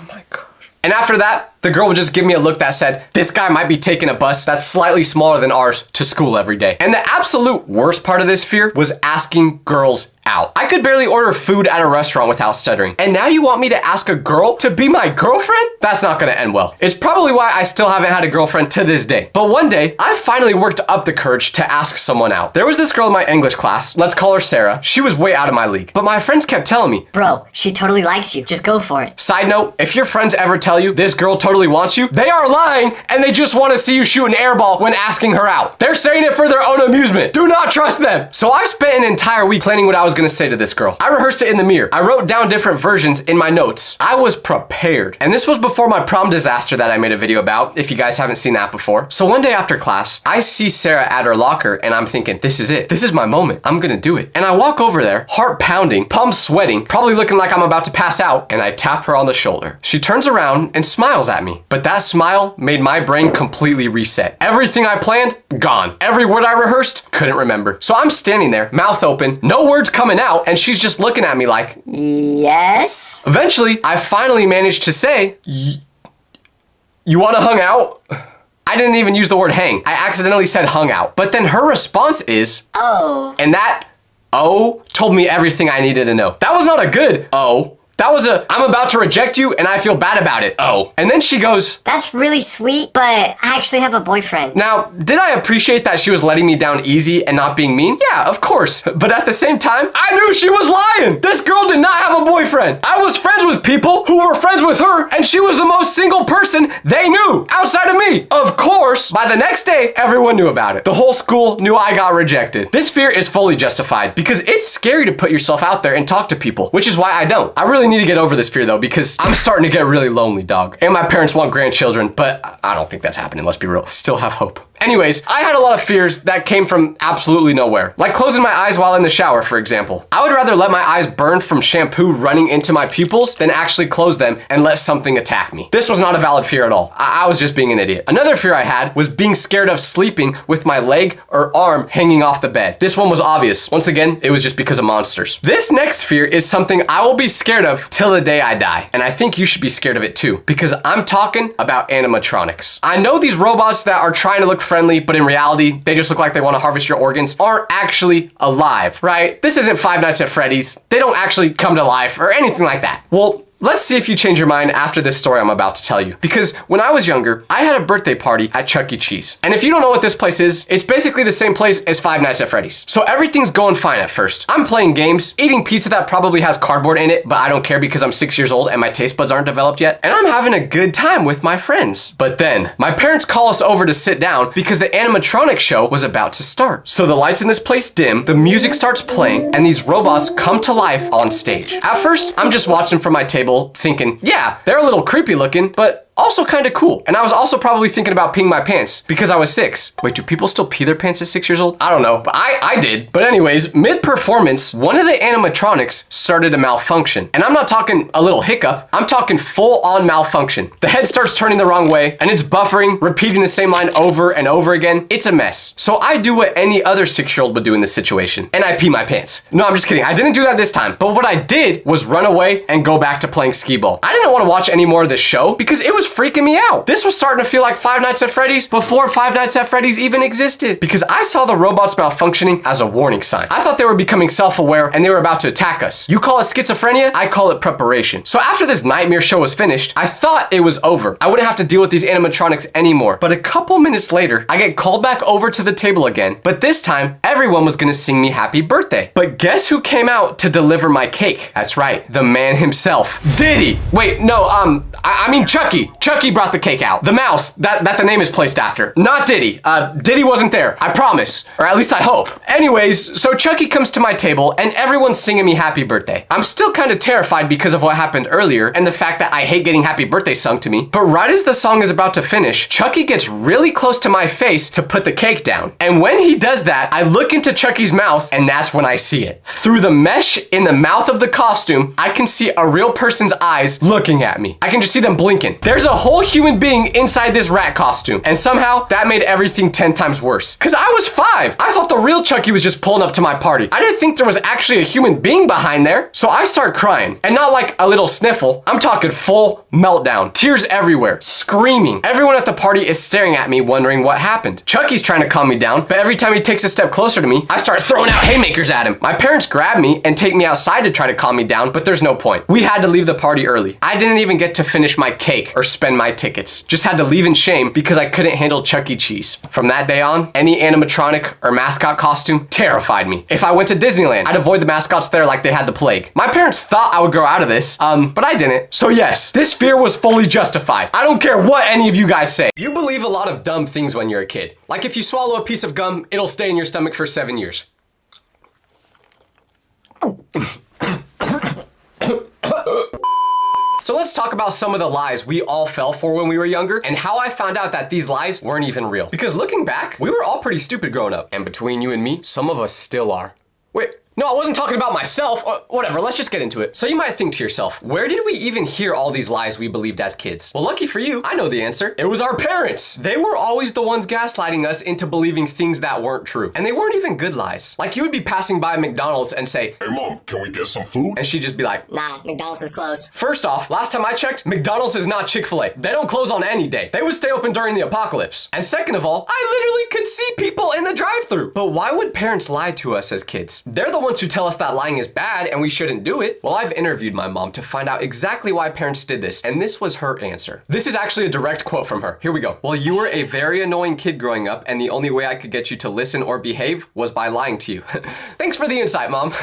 my gosh. And after that, the girl would just give me a look that said, this guy might be taking a bus that's slightly smaller than ours to school every day. And the absolute worst part of this fear was asking girls out. I could barely order food at a restaurant without stuttering. And now you want me to ask a girl to be my girlfriend? That's not gonna end well. It's probably why I still haven't had a girlfriend to this day. But one day, I finally worked up the courage to ask someone out. There was this girl in my English class, let's call her Sarah. She was way out of my league. But my friends kept telling me, Bro, she totally likes you. Just go for it. Side note, if your friends ever tell you this girl totally wants you, they are lying and they just want to see you shoot an airball when asking her out. They're saying it for their own amusement. Do not trust them. So I spent an entire week planning what I was going to say to this girl. I rehearsed it in the mirror. I wrote down different versions in my notes. I was prepared. And this was before my prom disaster that I made a video about, if you guys haven't seen that before. So one day after class, I see Sarah at her locker and I'm thinking, this is it. This is my moment. I'm going to do it. And I walk over there, heart pounding, palms sweating, probably looking like I'm about to pass out, and I tap her on the shoulder. She turns around and smiles at me. But that smile made my brain completely reset. Everything I planned, gone. Every word I rehearsed, couldn't remember. So I'm standing there, mouth open, no words coming out, and she's just looking at me like, Yes? eventually, I finally managed to say, you wanna hung out? I didn't even use the word hang. I accidentally said hung out. But then her response is, Oh. and that oh told me everything I needed to know. That was not a good oh. That was a, I'm about to reject you and I feel bad about it. Oh. And then she goes, That's really sweet, but I actually have a boyfriend. now, did I appreciate that she was letting me down easy and not being mean? Yeah, of course. But at the same time, I knew she was lying. This girl did not have a boyfriend. I was friends with people who were friends with her, and she was the most single person they knew outside of me. Of course, by the next day, everyone knew about it. The whole school knew I got rejected. This fear is fully justified because it's scary to put yourself out there and talk to people, which is why I don't. I really need to get over this fear though, because I'm starting to get really lonely, dog. And my parents want grandchildren, but I don't think that's happening, let's be real. Still have hope. Anyways, I had a lot of fears that came from absolutely nowhere. Like closing my eyes while in the shower, for example. I would rather let my eyes burn from shampoo running into my pupils than actually close them and let something attack me. This was not a valid fear at all. I was just being an idiot. Another fear I had was being scared of sleeping with my leg or arm hanging off the bed. This one was obvious. Once again, it was just because of monsters. This next fear is something I will be scared of till the day I die. And I think you should be scared of it too, because I'm talking about animatronics. I know these robots that are trying to look friendly, but in reality, they just look like they want to harvest your organs, are actually alive, right? This isn't Five Nights at Freddy's. They don't actually come to life or anything like that. Well, let's see if you change your mind after this story I'm about to tell you. Because when I was younger, I had a birthday party at Chuck E. Cheese. And if you don't know what this place is, it's basically the same place as Five Nights at Freddy's. So everything's going fine at first. I'm playing games, eating pizza that probably has cardboard in it, but I don't care because I'm 6 years old and my taste buds aren't developed yet. And I'm having a good time with my friends. But then, my parents call us over to sit down because the animatronic show was about to start. So the lights in this place dim, the music starts playing, and these robots come to life on stage. At first, I'm just watching from my table thinking, yeah, they're a little creepy looking, but also kind of cool. And I was also probably thinking about peeing my pants because I was 6. Wait, do people still pee their pants at 6 years old? I don't know, but I did. But anyways, mid-performance, one of the animatronics started to malfunction. And I'm not talking a little hiccup, I'm talking full-on malfunction. The head starts turning the wrong way and it's buffering, repeating the same line over and over again. It's a mess. So I do what any other 6-year-old would do in this situation, and I pee my pants. No, I'm just kidding. I didn't do that this time. But what I did was run away and go back to playing skee ball. I didn't want to watch any more of this show because it was freaking me out. This was starting to feel like Five Nights at Freddy's before Five Nights at Freddy's even existed, because I saw the robots malfunctioning as a warning sign. I thought they were becoming self-aware and they were about to attack us. You call it schizophrenia, I call it preparation. So after this nightmare show was finished, I thought it was over. I wouldn't have to deal with these animatronics anymore. But a couple minutes later, I get called back over to the table again, but this time, everyone was gonna sing me happy birthday. But guess who came out to deliver my cake? That's right, the man himself, Diddy. Wait, no, I mean Chucky. Chucky brought the cake out. The mouse that the name is placed after. Not Diddy. Diddy wasn't there, I promise. Or at least I hope. Anyways, so Chucky comes to my table and everyone's singing me happy birthday. I'm still kind of terrified because of what happened earlier and the fact that I hate getting happy birthday sung to me. But right as the song is about to finish, Chucky gets really close to my face to put the cake down. And when he does that, I look into Chucky's mouth and that's when I see it. Through the mesh in the mouth of the costume, I can see a real person's eyes looking at me. I can just see them blinking. There's a whole human being inside this rat costume, and somehow that made everything 10 times worse. Cause I was 5. I thought the real Chucky was just pulling up to my party. I didn't think there was actually a human being behind there. So I start crying, and not like a little sniffle. I'm talking full meltdown, tears everywhere, screaming. Everyone at the party is staring at me wondering what happened. Chucky's trying to calm me down, but every time he takes a step closer closer to me, I start throwing out haymakers at him. My parents grab me and take me outside to try to calm me down, but there's no point. We had to leave the party early. I didn't even get to finish my cake or spend my tickets. Just had to leave in shame because I couldn't handle Chuck E. Cheese. From that day on, any animatronic or mascot costume terrified me. If I went to Disneyland, I'd avoid the mascots there like they had the plague. My parents thought I would grow out of this, but I didn't. So yes, this fear was fully justified. I don't care what any of you guys say. You believe a lot of dumb things when you're a kid. Like if you swallow a piece of gum, it'll stay in your stomach for 7 years. So let's talk about some of the lies we all fell for when we were younger and how I found out that these lies weren't even real. Because looking back, we were all pretty stupid growing up. And between you and me, some of us still are. Wait. No, I wasn't talking about myself. Whatever, let's just get into it. So you might think to yourself, where did we even hear all these lies we believed as kids? Well, lucky for you, I know the answer. It was our parents. They were always the ones gaslighting us into believing things that weren't true. And they weren't even good lies. Like you would be passing by McDonald's and say, "Hey mom, can we get some food?" And she'd just be like, Nah, McDonald's is closed. First off, last time I checked, McDonald's is not Chick-fil-A. They don't close on any day. They would stay open during the apocalypse. And second of all, I literally could see people in the drive-thru. But why would parents lie to us as kids? They're the ones who tell us that lying is bad and we shouldn't do it. Well, I've interviewed my mom to find out exactly why parents did this, and this was her answer. This is actually a direct quote from her. Here we go. Well, you were a very annoying kid growing up, and the only way I could get you to listen or behave was by lying to you. Thanks for the insight, Mom.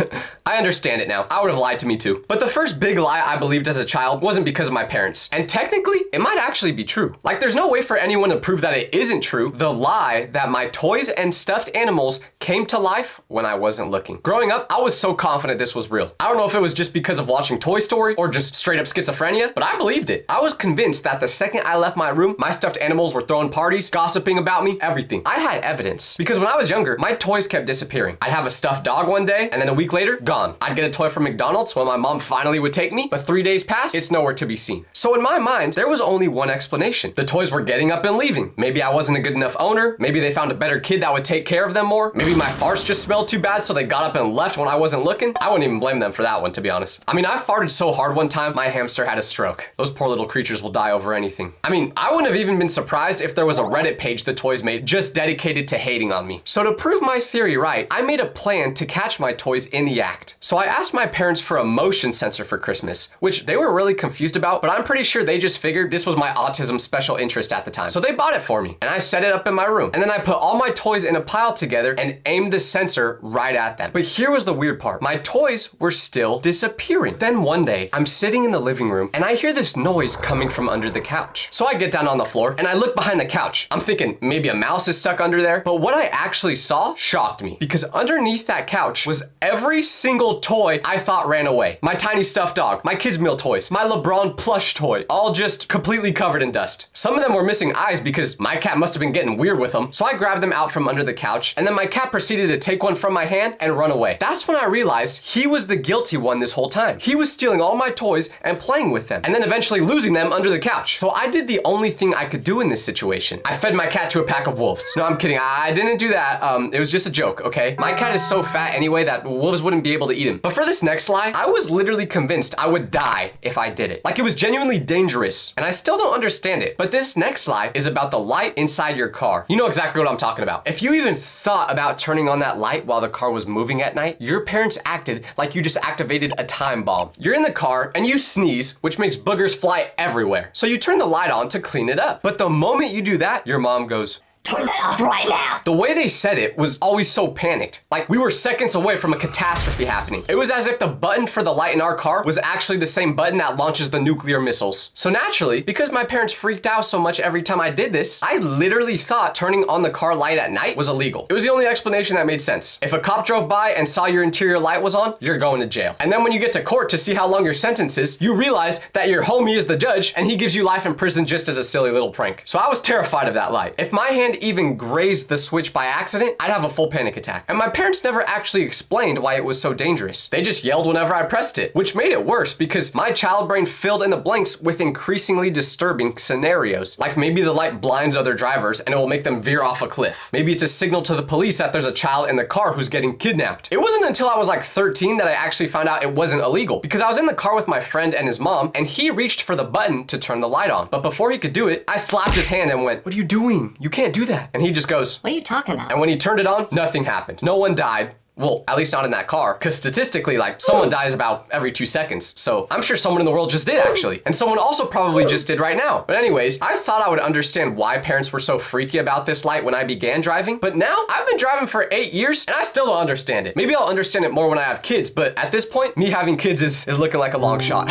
I understand it now. I would have lied to me too. But the first big lie I believed as a child wasn't because of my parents. And technically, it might actually be true. Like, there's no way for anyone to prove that it isn't true. The lie that my toys and stuffed animals came to life when I wasn't looking. Growing up, I was so confident this was real. I don't know if it was just because of watching Toy Story or just straight up schizophrenia, but I believed it. I was convinced that the second I left my room, my stuffed animals were throwing parties, gossiping about me, everything. I had evidence. Because when I was younger, my toys kept disappearing. I'd have a stuffed dog one day, and then a week later, gone. I'd get a toy from McDonald's when my mom finally would take me, but 3 days passed, it's nowhere to be seen. So in my mind, there was only one explanation. The toys were getting up and leaving. Maybe I wasn't a good enough owner. Maybe they found a better kid that would take care of them more. Maybe my farts just smelled too bad, so they got up and left when I wasn't looking. I wouldn't even blame them for that one, to be honest. I mean, I farted so hard one time, my hamster had a stroke. Those poor little creatures will die over anything. I mean, I wouldn't have even been surprised if there was a Reddit page the toys made just dedicated to hating on me. So to prove my theory right, I made a plan to catch my toys in the act. So I asked my parents for a motion sensor for Christmas, which they were really confused about, but I'm pretty sure they just figured this was my autism special interest at the time. So they bought it for me, and I set it up in my room. And then I put all my toys in a pile together and aimed the sensor right at them. But here was the weird part. My toys were still disappearing. Then one day, I'm sitting in the living room and I hear this noise coming from under the couch. So I get down on the floor and I look behind the couch. I'm thinking maybe a mouse is stuck under there, but what I actually saw shocked me because underneath that couch was every single toy I thought ran away. My tiny stuffed dog, my kids' meal toys, my LeBron plush toy, all just completely covered in dust. Some of them were missing eyes because my cat must have been getting weird with them. So I grabbed them out from under the couch and then my cat proceeded to take one from my hand and run away. That's when I realized he was the guilty one this whole time. He was stealing all my toys and playing with them and then eventually losing them under the couch. So I did the only thing I could do in this situation. I fed my cat to a pack of wolves. No, I'm kidding. I didn't do that. It was just a joke, okay? My cat is so fat anyway that wolves wouldn't be able to eat him. But for this next lie, I was literally convinced I would die if I did it. Like it was genuinely dangerous and I still don't understand it. But this next lie is about the light inside your car. You know exactly what I'm talking about. If you even thought about turning on that light while the car was moving at night, your parents acted like you just activated a time bomb. You're in the car and you sneeze, which makes boogers fly everywhere. So you turn the light on to clean it up. But the moment you do that, your mom goes, Turn that off right now. The way they said it was always so panicked. Like we were seconds away from a catastrophe happening. It was as if the button for the light in our car was actually the same button that launches the nuclear missiles. So naturally, because my parents freaked out so much every time I did this, I literally thought turning on the car light at night was illegal. It was the only explanation that made sense. If a cop drove by and saw your interior light was on, you're going to jail. And then when you get to court to see how long your sentence is, you realize that your homie is the judge and he gives you life in prison just as a silly little prank. So I was terrified of that light. If my hand even grazed the switch by accident, I'd have a full panic attack. And my parents never actually explained why it was so dangerous. They just yelled whenever I pressed it, which made it worse because my child brain filled in the blanks with increasingly disturbing scenarios. Like maybe the light blinds other drivers and it will make them veer off a cliff. Maybe it's a signal to the police that there's a child in the car who's getting kidnapped. It wasn't until I was like 13 that I actually found out it wasn't illegal because I was in the car with my friend and his mom and he reached for the button to turn the light on. But before he could do it, I slapped his hand and went, "What are you doing? You can't do do that? And he just goes, What are you talking about? and when he turned it on, nothing happened. No one died. Well, at least not in that car, because statistically, like, someone dies about every 2 seconds. So I'm sure someone in the world just did, actually. And someone also probably just did right now. But anyways, I thought I would understand why parents were so freaky about this light when I began driving. But now, I've been driving for 8 years, and I still don't understand it. Maybe I'll understand it more when I have kids, but at this point, me having kids is looking like a long shot.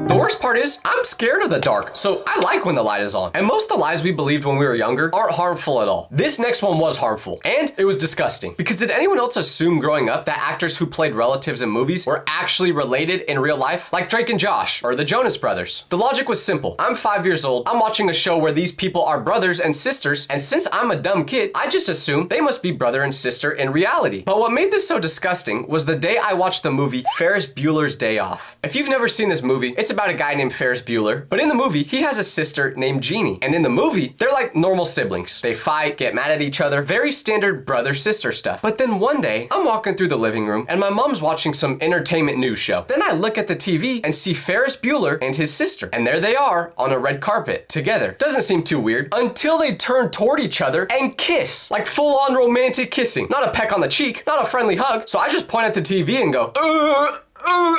The worst part is, I'm scared of the dark, so I like when the light is on. And most of the lies we believed when we were younger aren't harmful at all. This next one was harmful, and it was disgusting. Because did anyone else assume growing up that actors who played relatives in movies were actually related in real life? Like Drake and Josh, or the Jonas Brothers. The logic was simple. I'm 5 years old, I'm watching a show where these people are brothers and sisters, and since I'm a dumb kid, I just assume they must be brother and sister in reality. But what made this so disgusting was the day I watched the movie Ferris Bueller's Day Off. If you've never seen this movie, it's about a guy named Ferris Bueller, but in the movie, he has a sister named Jeannie. And in the movie, they're like normal siblings. They fight, get mad at each other, very standard brother-sister stuff. But then one day, I'm walking through the living room and my mom's watching some entertainment news show. Then I look at the TV and see Ferris Bueller and his sister. And there they are on a red carpet together. Doesn't seem too weird until they turn toward each other and kiss. Like full-on romantic kissing. Not a peck on the cheek, not a friendly hug. So I just point at the TV and go,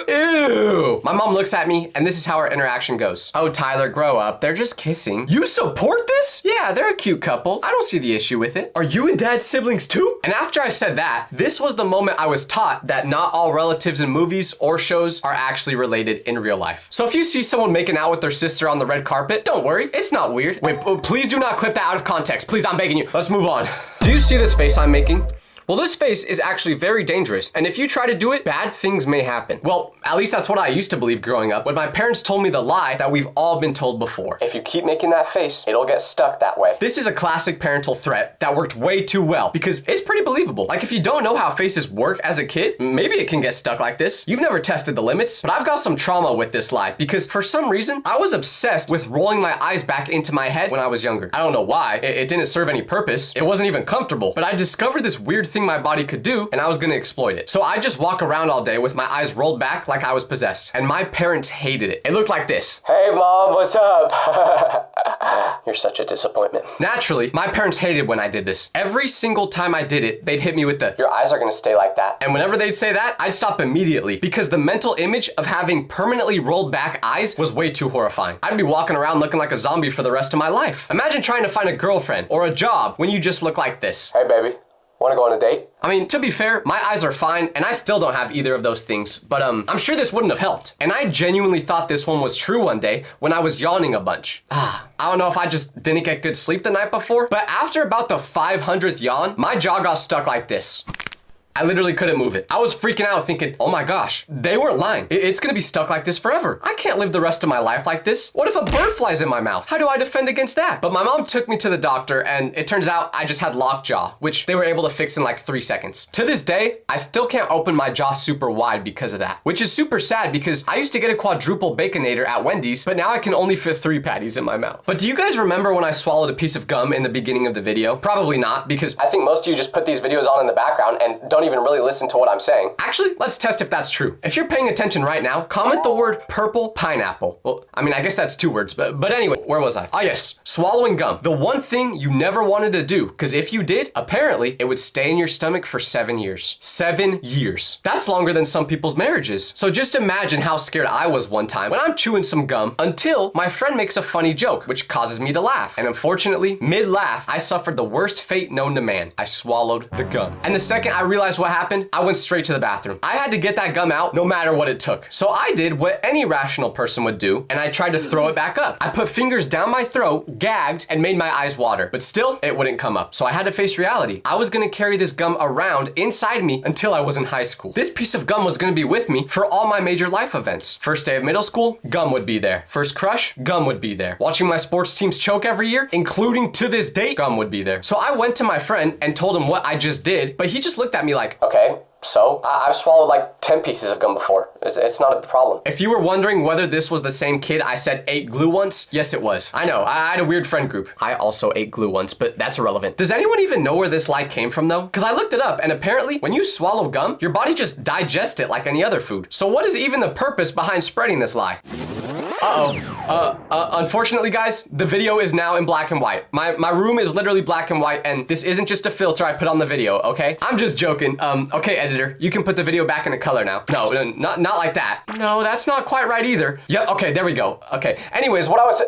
ew. My mom looks at me and this is how our interaction goes. Oh, Tyler, grow up. They're just kissing. You support this? Yeah, they're a cute couple. I don't see the issue with it. Are you and Dad siblings too? And after I said that, this was the moment I was taught that not all relatives in movies or shows are actually related in real life. So if you see someone making out with their sister on the red carpet, don't worry. It's not weird. Wait, please do not clip that out of context. Please, I'm begging you. Let's move on. Do you see this face I'm making? Well, this face is actually very dangerous, and if you try to do it, bad things may happen. Well, at least that's what I used to believe growing up when my parents told me the lie that we've all been told before. If you keep making that face, it'll get stuck that way. This is a classic parental threat that worked way too well because it's pretty believable. Like if you don't know how faces work as a kid, maybe it can get stuck like this. You've never tested the limits, but I've got some trauma with this lie because for some reason, I was obsessed with rolling my eyes back into my head when I was younger. I don't know why. It didn't serve any purpose. It wasn't even comfortable, but I discovered this weird thing my body could do and I was gonna exploit it. So I just walk around all day with my eyes rolled back like I was possessed. And my parents hated it. It looked like this. Hey mom, what's up? You're such a disappointment. Naturally, my parents hated when I did this. Every single time I did it, they'd hit me with the, your eyes are gonna stay like that. And whenever they'd say that, I'd stop immediately because the mental image of having permanently rolled back eyes was way too horrifying. I'd be walking around looking like a zombie for the rest of my life. Imagine trying to find a girlfriend or a job when you just look like this. Hey baby. Want to go on a date? I mean, to be fair, my eyes are fine and I still don't have either of those things, but I'm sure this wouldn't have helped. And I genuinely thought this one was true one day when I was yawning a bunch. I don't know if I just didn't get good sleep the night before, but after about the 500th yawn, my jaw got stuck like this. I literally couldn't move it. I was freaking out thinking, oh my gosh, they weren't lying. It's gonna be stuck like this forever. I can't live the rest of my life like this. What if a bird flies in my mouth? How do I defend against that? But my mom took me to the doctor and it turns out I just had lockjaw, which they were able to fix in like 3 seconds. To this day, I still can't open my jaw super wide because of that, which is super sad because I used to get a quadruple Baconator at Wendy's, but now I can only fit 3 patties in my mouth. But do you guys remember when I swallowed a piece of gum in the beginning of the video? Probably not, because I think most of you just put these videos on in the background and don't even really listen to what I'm saying. Actually, let's test if that's true. If you're paying attention right now, comment the word purple pineapple. Well, I mean, I guess that's 2 words, but anyway, where was I? Ah, yes, swallowing gum. The one thing you never wanted to do, because if you did, apparently it would stay in your stomach for 7 years. 7 years. That's longer than some people's marriages. So just imagine how scared I was one time when I'm chewing some gum until my friend makes a funny joke, which causes me to laugh. And unfortunately, mid-laugh, I suffered the worst fate known to man. I swallowed the gum. And the second I realized what happened, I went straight to the bathroom. I had to get that gum out no matter what it took. So I did what any rational person would do, and I tried to throw it back up. I put fingers down my throat, gagged, and made my eyes water, but still, it wouldn't come up. So I had to face reality. I was gonna carry this gum around inside me until I was in high school. This piece of gum was gonna be with me for all my major life events. First day of middle school, gum would be there. First crush, gum would be there. Watching my sports teams choke every year, including to this date, gum would be there. So I went to my friend and told him what I just did, but he just looked at me like, okay, so I've swallowed like 10 pieces of gum before. It's not a problem. If you were wondering whether this was the same kid I said ate glue once, yes it was. I know, I had a weird friend group. I also ate glue once, but that's irrelevant. Does anyone even know where this lie came from though? Because I looked it up and apparently when you swallow gum, your body just digests it like any other food. So what is even the purpose behind spreading this lie? Uh-oh. Unfortunately, guys, the video is now in black and white. My room is literally black and white, and this isn't just a filter I put on the video, okay? I'm just joking. Okay, editor, you can put the video back into color now. No, not like that. No, that's not quite right either. Yep, okay, there we go. Okay, anyways, what I was...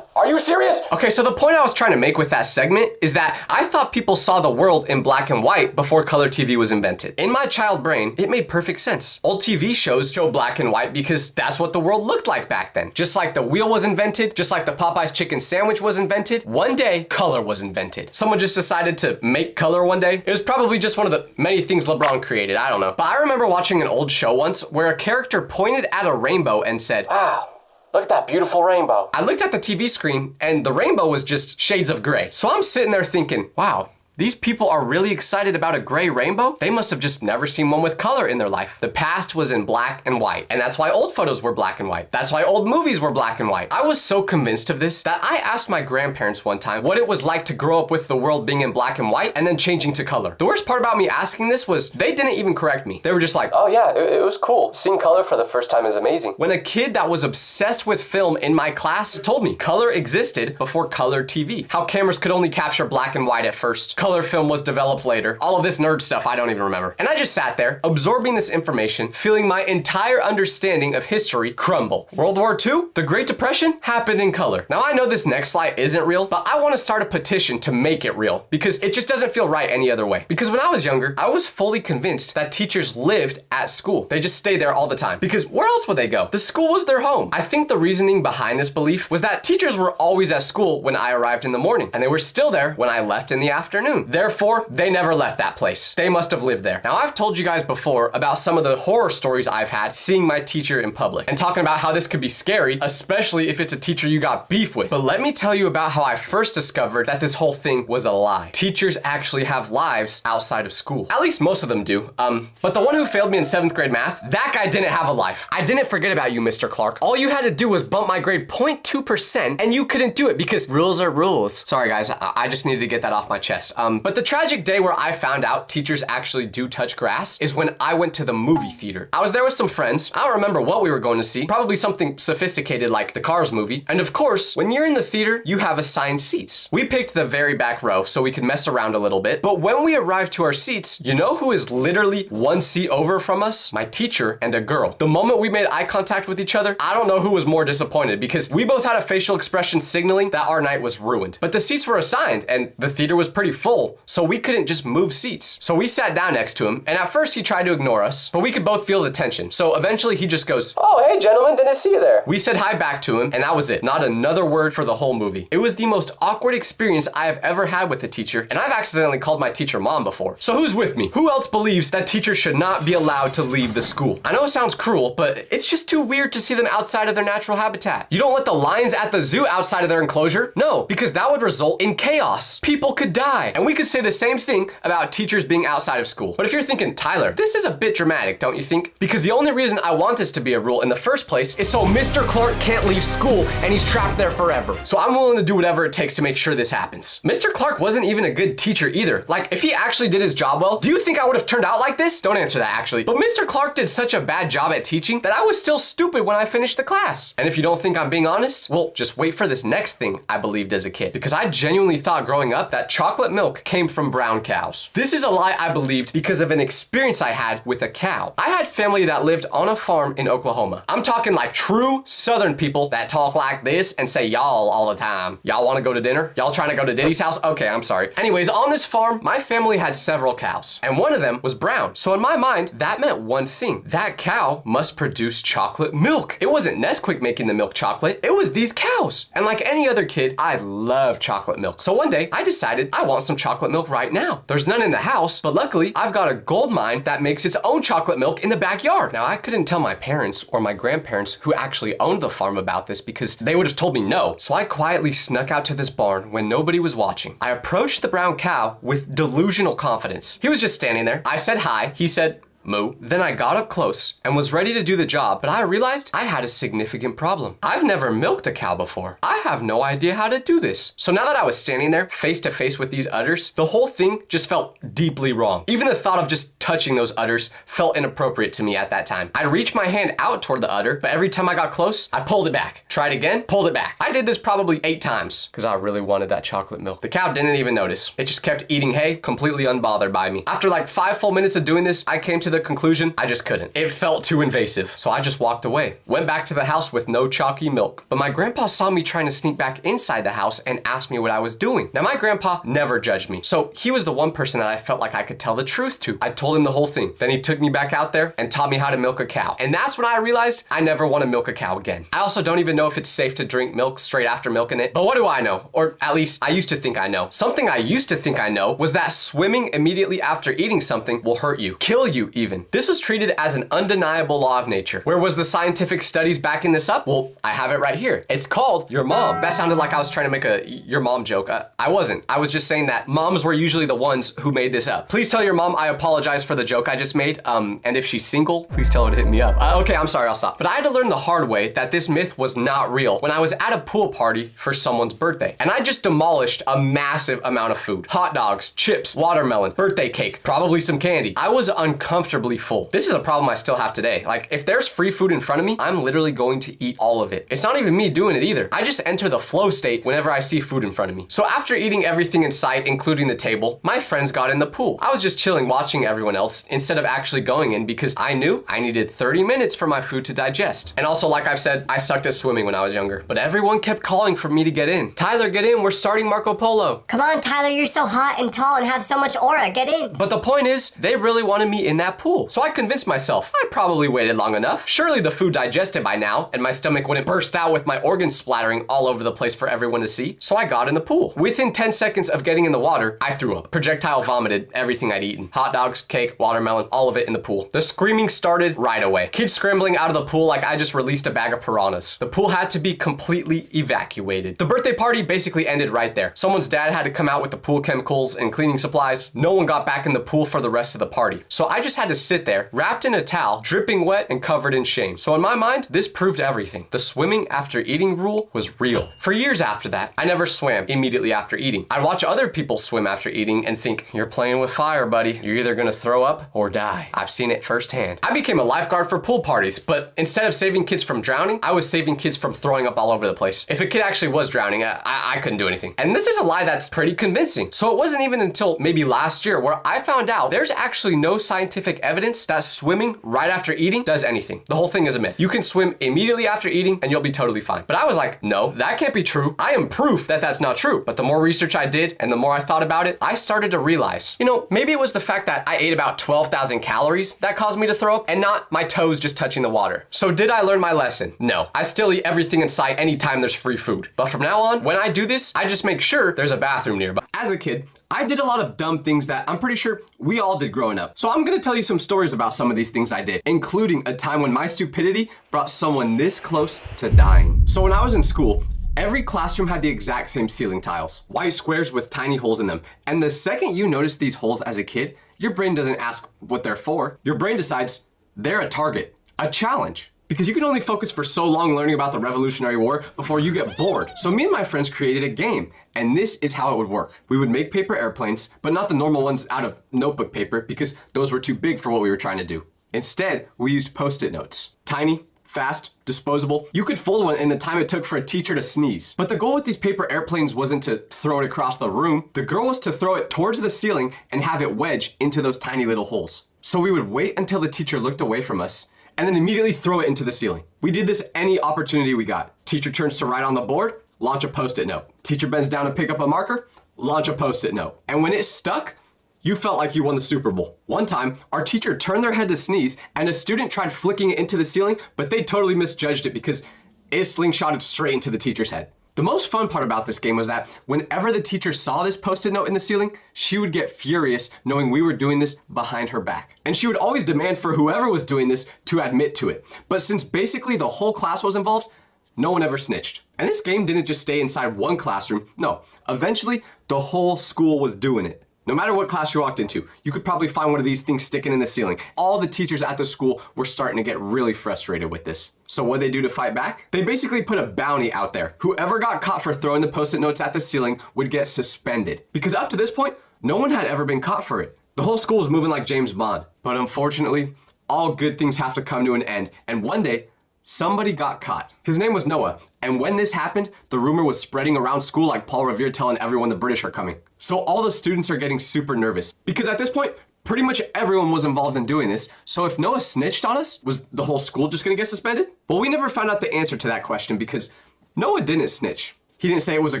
Are you serious? Okay, so the point I was trying to make with that segment is that I thought people saw the world in black and white before color TV was invented. In my child brain, it made perfect sense. Old TV shows show black and white because that's what the world looked like back then. Just like the wheel was invented, just like the Popeye's chicken sandwich was invented, one day, color was invented. Someone just decided to make color one day. It was probably just one of the many things LeBron created, I don't know. But I remember watching an old show once where a character pointed at a rainbow and said, "Wow, look at that beautiful rainbow." I looked at the TV screen and the rainbow was just shades of gray. So I'm sitting there thinking, wow, these people are really excited about a gray rainbow? They must have just never seen one with color in their life. The past was in black and white, and that's why old photos were black and white. That's why old movies were black and white. I was so convinced of this that I asked my grandparents one time what it was like to grow up with the world being in black and white and then changing to color. The worst part about me asking this was they didn't even correct me. They were just like, oh yeah, it was cool. Seeing color for the first time is amazing. When a kid that was obsessed with film in my class told me color existed before color TV, how cameras could only capture black and white at first, color film was developed later, all of this nerd stuff I don't even remember. And I just sat there, absorbing this information, feeling my entire understanding of history crumble. World War II, the Great Depression, happened in color. Now I know this next slide isn't real, but I want to start a petition to make it real because it just doesn't feel right any other way. Because when I was younger, I was fully convinced that teachers lived at school. They just stayed there all the time because where else would they go? The school was their home. I think the reasoning behind this belief was that teachers were always at school when I arrived in the morning and they were still there when I left in the afternoon. Therefore, they never left that place. They must have lived there. Now, I've told you guys before about some of the horror stories I've had seeing my teacher in public and talking about how this could be scary, especially if it's a teacher you got beef with. But let me tell you about how I first discovered that this whole thing was a lie. Teachers actually have lives outside of school. At least most of them do. But the one who failed me in 7th grade math, that guy didn't have a life. I didn't forget about you, Mr. Clark. All you had to do was bump my grade 0.2% and you couldn't do it because rules are rules. Sorry guys, I just needed to get that off my chest. But the tragic day where I found out teachers actually do touch grass is when I went to the movie theater. I was there with some friends. I don't remember what we were going to see. Probably something sophisticated like the Cars movie. And of course, when you're in the theater, you have assigned seats. We picked the very back row so we could mess around a little bit. But when we arrived to our seats, you know who is literally one seat over from us? My teacher and a girl. The moment we made eye contact with each other, I don't know who was more disappointed because we both had a facial expression signaling that our night was ruined. But the seats were assigned and the theater was pretty full, so we couldn't just move seats. So we sat down next to him, and at first he tried to ignore us, but we could both feel the tension. So eventually he just goes, "Oh, hey gentlemen, didn't see you there." We said hi back to him, and that was it. Not another word for the whole movie. It was the most awkward experience I have ever had with a teacher, and I've accidentally called my teacher mom before. So who's with me? Who else believes that teachers should not be allowed to leave the school? I know it sounds cruel, but it's just too weird to see them outside of their natural habitat. You don't let the lions at the zoo outside of their enclosure? No, because that would result in chaos. People could die. And we could say the same thing about teachers being outside of school. But if you're thinking, Tyler, this is a bit dramatic, don't you think? Because the only reason I want this to be a rule in the first place is so Mr. Clark can't leave school and he's trapped there forever. So I'm willing to do whatever it takes to make sure this happens. Mr. Clark wasn't even a good teacher either. Like, if he actually did his job well, do you think I would have turned out like this? Don't answer that, actually. But Mr. Clark did such a bad job at teaching that I was still stupid when I finished the class. And if you don't think I'm being honest, well, just wait for this next thing I believed as a kid. Because I genuinely thought growing up that chocolate milk came from brown cows. This is a lie I believed because of an experience I had with a cow. I had family that lived on a farm in Oklahoma. I'm talking like true Southern people that talk like this and say y'all all the time. Y'all want to go to dinner? Y'all trying to go to Diddy's house? Okay, I'm sorry. Anyways, on this farm, my family had several cows, and one of them was brown. So in my mind, that meant one thing. That cow must produce chocolate milk. It wasn't Nesquik making the milk chocolate. It was these cows. And like any other kid, I love chocolate milk. So one day, I decided I want some chocolate milk right now. There's none in the house, but luckily, I've got a gold mine that makes its own chocolate milk in the backyard. Now, I couldn't tell my parents or my grandparents who actually owned the farm about this because they would have told me no. So I quietly snuck out to this barn when nobody was watching. I approached the brown cow with delusional confidence. He was just standing there. I said hi. He said, Moo. Then I got up close and was ready to do the job, but I realized I had a significant problem. I've never milked a cow before. I have no idea how to do this. So now that I was standing there face to face with these udders, the whole thing just felt deeply wrong. Even the thought of just touching those udders felt inappropriate to me at that time. I reached my hand out toward the udder, but every time I got close, I pulled it back. Tried again, pulled it back. I did this probably 8 times because I really wanted that chocolate milk. The cow didn't even notice. It just kept eating hay, completely unbothered by me. After like 5 full minutes of doing this, I came to the conclusion I just couldn't. It felt too invasive, so I just walked away. Went back to the house with no chalky milk. But my grandpa saw me trying to sneak back inside the house and asked me what I was doing. Now my grandpa never judged me, so he was the one person that I felt like I could tell the truth to. I told him the whole thing. Then he took me back out there and taught me how to milk a cow. And that's when I realized I never want to milk a cow again. I also don't even know if it's safe to drink milk straight after milking it. But what do I know? Or at least I used to think I know. Something I used to think I know was that swimming immediately after eating something will hurt you, kill you even. This was treated as an undeniable law of nature. Where was the scientific studies backing this up? Well, I have it right here. It's called your mom. That sounded like I was trying to make a your mom joke. I wasn't. I was just saying that moms were usually the ones who made this up. Please tell your mom I apologize for the joke I just made. And if she's single, please tell her to hit me up. Okay, I'm sorry, I'll stop. But I had to learn the hard way that this myth was not real when I was at a pool party for someone's birthday. And I just demolished a massive amount of food. Hot dogs, chips, watermelon, birthday cake, probably some candy. I was uncomfortably full. This is a problem I still have today. Like, if there's free food in front of me, I'm literally going to eat all of it. It's not even me doing it either. I just enter the flow state whenever I see food in front of me. So after eating everything in sight, including the table, my friends got in the pool. I was just chilling watching everyone else instead of actually going in because I knew I needed 30 minutes for my food to digest. And also, like I've said, I sucked at swimming when I was younger, but everyone kept calling for me to get in. Tyler, get in, we're starting Marco Polo. Come on, Tyler, you're so hot and tall and have so much aura. Get in. But the point is, they really wanted me in that pool. So I convinced myself, I probably waited long enough. Surely the food digested by now, and my stomach wouldn't burst out with my organs splattering all over the place for everyone to see. So I got in the pool. Within 10 seconds of getting in the water, I threw up. Projectile vomited everything I'd eaten. Hot dogs, cake, watermelon, all of it in the pool. The screaming started right away. Kids scrambling out of the pool like I just released a bag of piranhas. The pool had to be completely evacuated. The birthday party basically ended right there. Someone's dad had to come out with the pool chemicals and cleaning supplies. No one got back in the pool for the rest of the party. So I just had to sit there, wrapped in a towel, dripping wet and covered in shame. So in my mind, this proved everything. The swimming after eating rule was real. For years after that, I never swam immediately after eating. I'd watch other people swim after eating and think, you're playing with fire, buddy. You're either gonna throw up or die. I've seen it firsthand. I became a lifeguard for pool parties, but instead of saving kids from drowning, I was saving kids from throwing up all over the place. If a kid actually was drowning, I couldn't do anything. And this is a lie that's pretty convincing. So it wasn't even until maybe last year where I found out there's actually no scientific evidence that swimming right after eating does anything. The whole thing is a myth. You can swim immediately after eating and you'll be totally fine. But I was like, no, that can't be true. I am proof that that's not true. But the more research I did and the more I thought about it, I started to realize, maybe it was the fact that I ate about 12,000 calories that caused me to throw up and not my toes just touching the water. So did I learn my lesson? No. I still eat everything in sight anytime there's free food. But from now on, when I do this, I just make sure there's a bathroom nearby. As a kid, I did a lot of dumb things that I'm pretty sure we all did growing up. So I'm gonna tell you some stories about some of these things I did, including a time when my stupidity brought someone this close to dying. So when I was in school, every classroom had the exact same ceiling tiles, white squares with tiny holes in them. And the second you notice these holes as a kid, your brain doesn't ask what they're for. Your brain decides they're a target, a challenge. Because you can only focus for so long learning about the Revolutionary War before you get bored. So me and my friends created a game, and this is how it would work. We would make paper airplanes, but not the normal ones out of notebook paper because those were too big for what we were trying to do. Instead, we used Post-it notes. Tiny, fast, disposable. You could fold one in the time it took for a teacher to sneeze. But the goal with these paper airplanes wasn't to throw it across the room. The goal was to throw it towards the ceiling and have it wedge into those tiny little holes. So we would wait until the teacher looked away from us and then immediately throw it into the ceiling. We did this any opportunity we got. Teacher turns to write on the board, launch a Post-it note. Teacher bends down to pick up a marker, launch a Post-it note. And when it stuck, you felt like you won the Super Bowl. One time, our teacher turned their head to sneeze and a student tried flicking it into the ceiling, but they totally misjudged it because it slingshotted straight into the teacher's head. The most fun part about this game was that whenever the teacher saw this Post-it note in the ceiling, she would get furious knowing we were doing this behind her back. And she would always demand for whoever was doing this to admit to it. But since basically the whole class was involved, no one ever snitched. And this game didn't just stay inside one classroom. No, eventually the whole school was doing it. No matter what class you walked into, you could probably find one of these things sticking in the ceiling. All the teachers at the school were starting to get really frustrated with this. So what did they do to fight back? They basically put a bounty out there. Whoever got caught for throwing the post-it notes at the ceiling would get suspended. Because up to this point, no one had ever been caught for it. The whole school was moving like James Bond. But unfortunately, all good things have to come to an end. And one day, somebody got caught. His name was Noah, and when this happened, the rumor was spreading around school like Paul Revere telling everyone the British are coming. So all the students are getting super nervous, because at this point, pretty much everyone was involved in doing this. So if Noah snitched on us, was the whole school just gonna get suspended? Well, we never found out the answer to that question because Noah didn't snitch. He didn't say it was a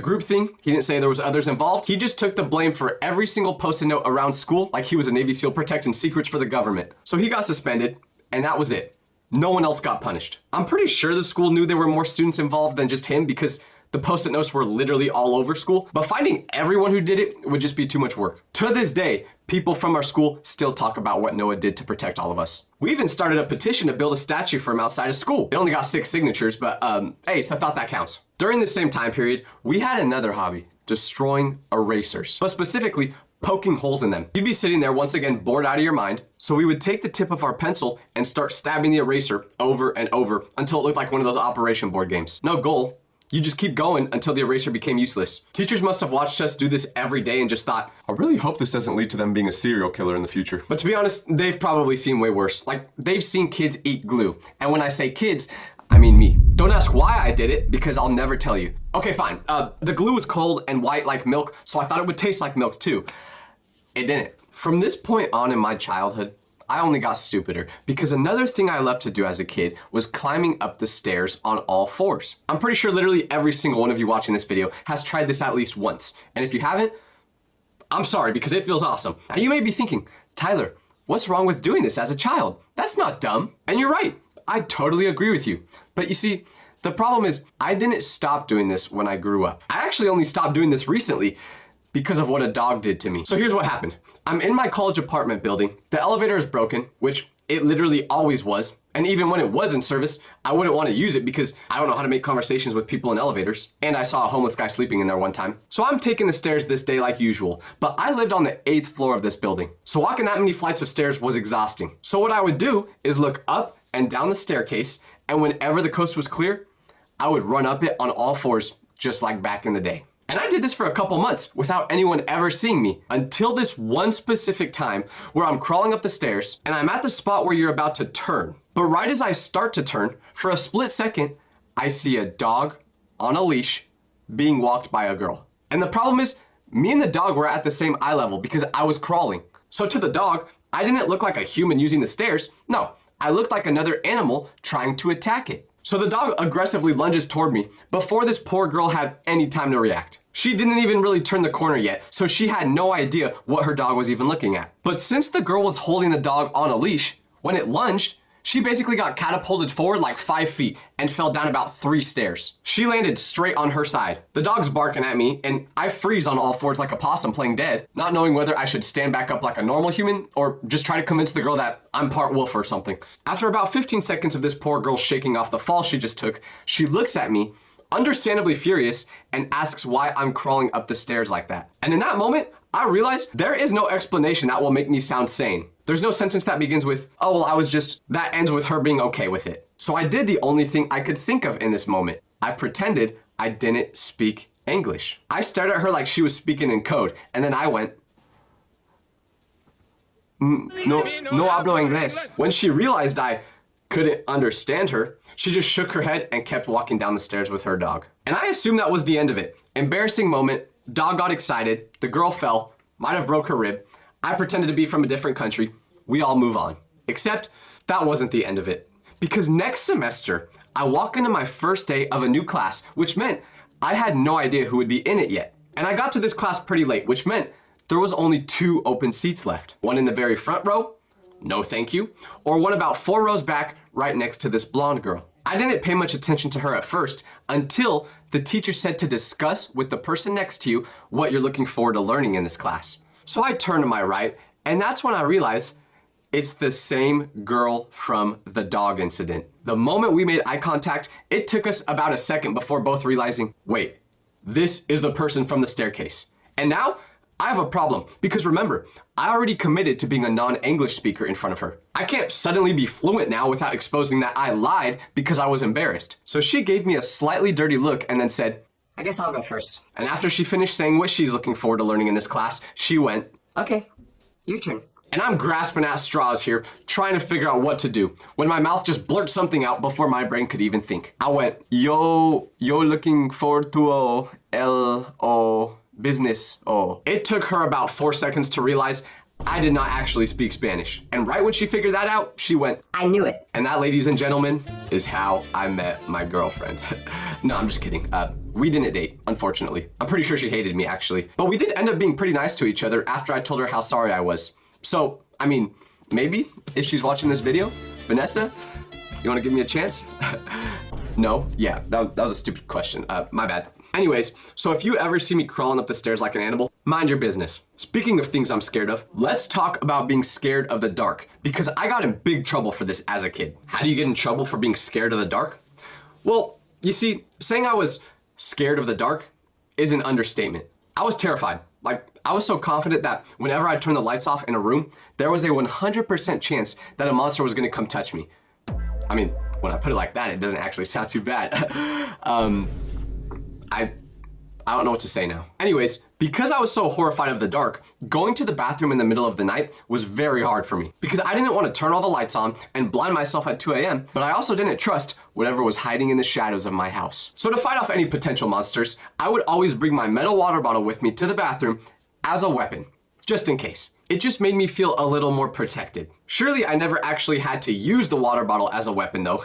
group thing. He didn't say there was others involved. He just took the blame for every single post-it note around school like he was a Navy SEAL protecting secrets for the government. So he got suspended, and that was it. No one else got punished. I'm pretty sure the school knew there were more students involved than just him because the post-it notes were literally all over school, but finding everyone who did it would just be too much work. To this day, people from our school still talk about what Noah did to protect all of us. We even started a petition to build a statue for him outside of school. It only got 6 signatures, but hey, I thought that counts. During the same time period, we had another hobby, destroying erasers, but specifically poking holes in them. You'd be sitting there once again bored out of your mind, so we would take the tip of our pencil and start stabbing the eraser over and over until it looked like one of those Operation board games. No goal. You just keep going until the eraser became useless. Teachers must have watched us do this every day and just thought, I really hope this doesn't lead to them being a serial killer in the future. But to be honest, they've probably seen way worse. Like, they've seen kids eat glue. And when I say kids, I mean me. Don't ask why I did it, because I'll never tell you. Okay, fine. The glue was cold and white like milk, so I thought it would taste like milk too. It didn't. From this point on in my childhood, I only got stupider because another thing I loved to do as a kid was climbing up the stairs on all fours. I'm pretty sure literally every single one of you watching this video has tried this at least once. And if you haven't, I'm sorry because it feels awesome. Now you may be thinking, Tyler, what's wrong with doing this as a child? That's not dumb. And you're right. I totally agree with you. But you see, the problem is I didn't stop doing this when I grew up. I actually only stopped doing this recently because of what a dog did to me. So here's what happened. I'm in my college apartment building. The elevator is broken, which it literally always was. And even when it was in service, I wouldn't want to use it because I don't know how to make conversations with people in elevators. And I saw a homeless guy sleeping in there one time. So I'm taking the stairs this day like usual, but I lived on the 8th floor of this building. So walking that many flights of stairs was exhausting. So what I would do is look up and down the staircase, and whenever the coast was clear, I would run up it on all fours, just like back in the day. And I did this for a couple months without anyone ever seeing me until this one specific time where I'm crawling up the stairs and I'm at the spot where you're about to turn. But right as I start to turn, for a split second, I see a dog on a leash being walked by a girl. And the problem is, me and the dog were at the same eye level because I was crawling. So to the dog, I didn't look like a human using the stairs. No, I looked like another animal trying to attack it. So the dog aggressively lunges toward me before this poor girl had any time to react. She didn't even really turn the corner yet, so she had no idea what her dog was even looking at. But since the girl was holding the dog on a leash, when it lunged, she basically got catapulted forward like 5 feet and fell down about 3 stairs. She landed straight on her side. The dog's barking at me, and I freeze on all fours like a possum playing dead, not knowing whether I should stand back up like a normal human or just try to convince the girl that I'm part wolf or something. After about 15 seconds of this poor girl shaking off the fall she just took, she looks at me, understandably furious, and asks why I'm crawling up the stairs like that. And in that moment, I realized there is no explanation that will make me sound sane. There's no sentence that begins with, oh, well, that ends with her being okay with it. So I did the only thing I could think of in this moment. I pretended I didn't speak English. I stared at her like she was speaking in code, and then I went, no hablo inglés. When she realized I couldn't understand her, she just shook her head and kept walking down the stairs with her dog. And I assumed that was the end of it. Embarrassing moment, dog got excited, the girl fell, might have broke her rib. I pretended to be from a different country. We all move on. Except that wasn't the end of it. Because next semester, I walk into my first day of a new class, which meant I had no idea who would be in it yet. And I got to this class pretty late, which meant there was only 2 open seats left. One in the very front row, no thank you, or one about 4 rows back right next to this blonde girl. I didn't pay much attention to her at first until the teacher said to discuss with the person next to you what you're looking forward to learning in this class. So I turned to my right, and that's when I realized it's the same girl from the dog incident. The moment we made eye contact, it took us about a second before both realizing, wait, this is the person from the staircase. And now, I have a problem because remember, I already committed to being a non-English speaker in front of her. I can't suddenly be fluent now without exposing that I lied because I was embarrassed. So she gave me a slightly dirty look and then said, I guess I'll go first. and after she finished saying what she's looking forward to learning in this class, she went, Okay, your turn. and I'm grasping at straws here, trying to figure out what to do, when my mouth just blurted something out before my brain could even think. I went, yo looking forward to business. It took her about 4 seconds to realize I did not actually speak Spanish. And right when she figured that out, she went, I knew it. and that, ladies and gentlemen, is how I met my girlfriend. No, I'm just kidding. We didn't date, unfortunately. I'm pretty sure she hated me, actually. But we did end up being pretty nice to each other after I told her how sorry I was. So, I mean, maybe if she's watching this video, Vanessa, you want to give me a chance? No? Yeah, that was a stupid question. My bad. Anyways, so if you ever see me crawling up the stairs like an animal, mind your business. Speaking of things I'm scared of, let's talk about being scared of the dark, because I got in big trouble for this as a kid. How do you get in trouble for being scared of the dark? Well, you see, saying I was scared of the dark is an understatement. I was terrified. Like, I was so confident that whenever I turned the lights off in a room, there was a 100% chance that a monster was gonna come touch me. I mean, when I put it like that, it doesn't actually sound too bad. I don't know what to say now. Anyways, because I was so horrified of the dark, going to the bathroom in the middle of the night was very hard for me because I didn't want to turn all the lights on and blind myself at 2 a.m., but I also didn't trust whatever was hiding in the shadows of my house. So to fight off any potential monsters, I would always bring my metal water bottle with me to the bathroom as a weapon, just in case. It just made me feel a little more protected. Surely I never actually had to use the water bottle as a weapon though,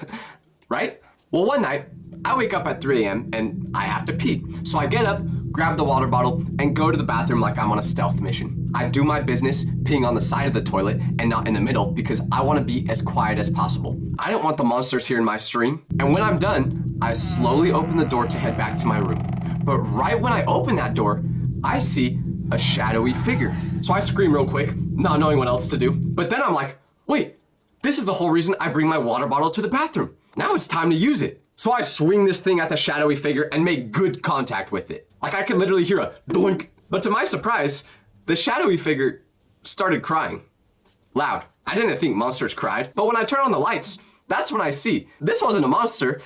right? Well, one night, I wake up at 3 a.m. and I have to pee. So I get up, grab the water bottle, and go to the bathroom like I'm on a stealth mission. I do my business, peeing on the side of the toilet and not in the middle because I want to be as quiet as possible. I don't want the monsters hearing my stream. And when I'm done, I slowly open the door to head back to my room. But right when I open that door, I see a shadowy figure. So I scream real quick, not knowing what else to do. But then I'm like, wait, this is the whole reason I bring my water bottle to the bathroom. Now it's time to use it. So I swing this thing at the shadowy figure and make good contact with it. Like I could literally hear a doink. But to my surprise, the shadowy figure started crying. Loud. I didn't think monsters cried, but when I turn on the lights, that's when I see this wasn't a monster,